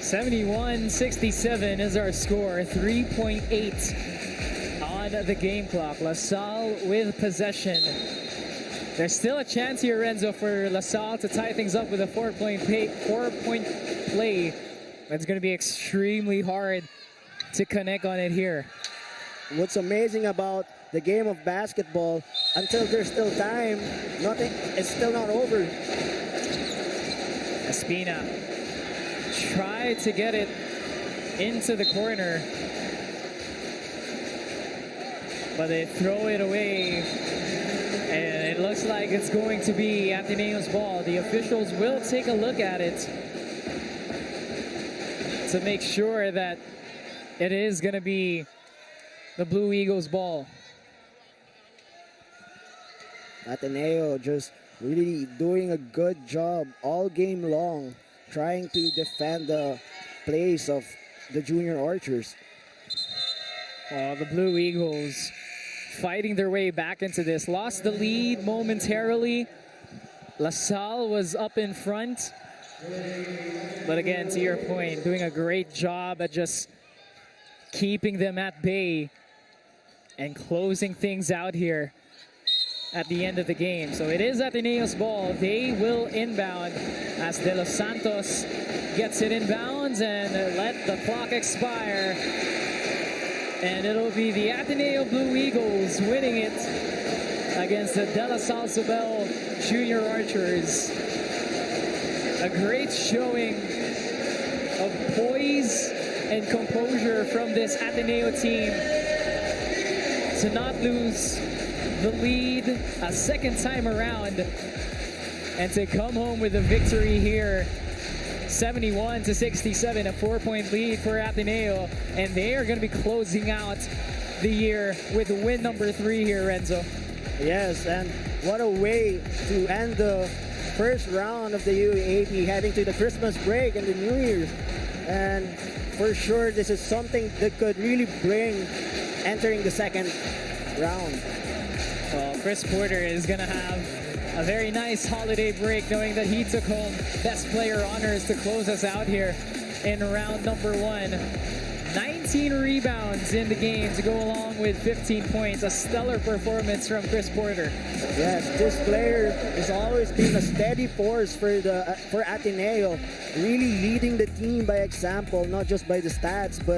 (71-67) is our score. 3.8 on the game clock. LaSalle with possession. There's still a chance here, Renzo, for LaSalle to tie things up with a four-point play. It's going to be extremely hard to connect on it here. What's amazing about the game of basketball, until there's still time, it's still not over. 𝔐𝔞𝔪𝔢 tried to get it into the corner, but they throw it away, and it looks like it's going to be Ateneo's ball. The officials will take a look at it to make sure that it is going to be the Blue Eagles' ball. Ateneo just really doing a good job all game long, trying to defend the place of the junior archers. Well, the Blue Eagles fighting their way back into this. Lost the lead momentarily. LaSalle was up in front. But again, to your point, doing a great job at just keeping them at bay and closing things out here at the end of the game. So it is Ateneo's ball. They will inbound as De Los Santos gets it inbounds and let the clock expire And it'll be the Ateneo Blue Eagles winning it against the De La Salle Sobel Junior Archers. A great showing of poise and composure from this Ateneo team to not lose the lead a second time around and to come home with a victory here. 71-67, a 4-point lead for Ateneo, and they are going to be closing out the year with win number 3 here, Renzo. Yes, and what a way to end the first round of the UAAP, heading to the Christmas break and the New Year's. And for sure, this is something that could really bring entering the second round. Well, Chris Porter is going to have a very nice holiday break, knowing that he took home Best Player honors to close us out here in round number 1. 19 rebounds in the game to go along with 15 points. A stellar performance from Chris Porter. Yes, this player has always been a steady force for Ateneo, really leading the team by example, not just by the stats, but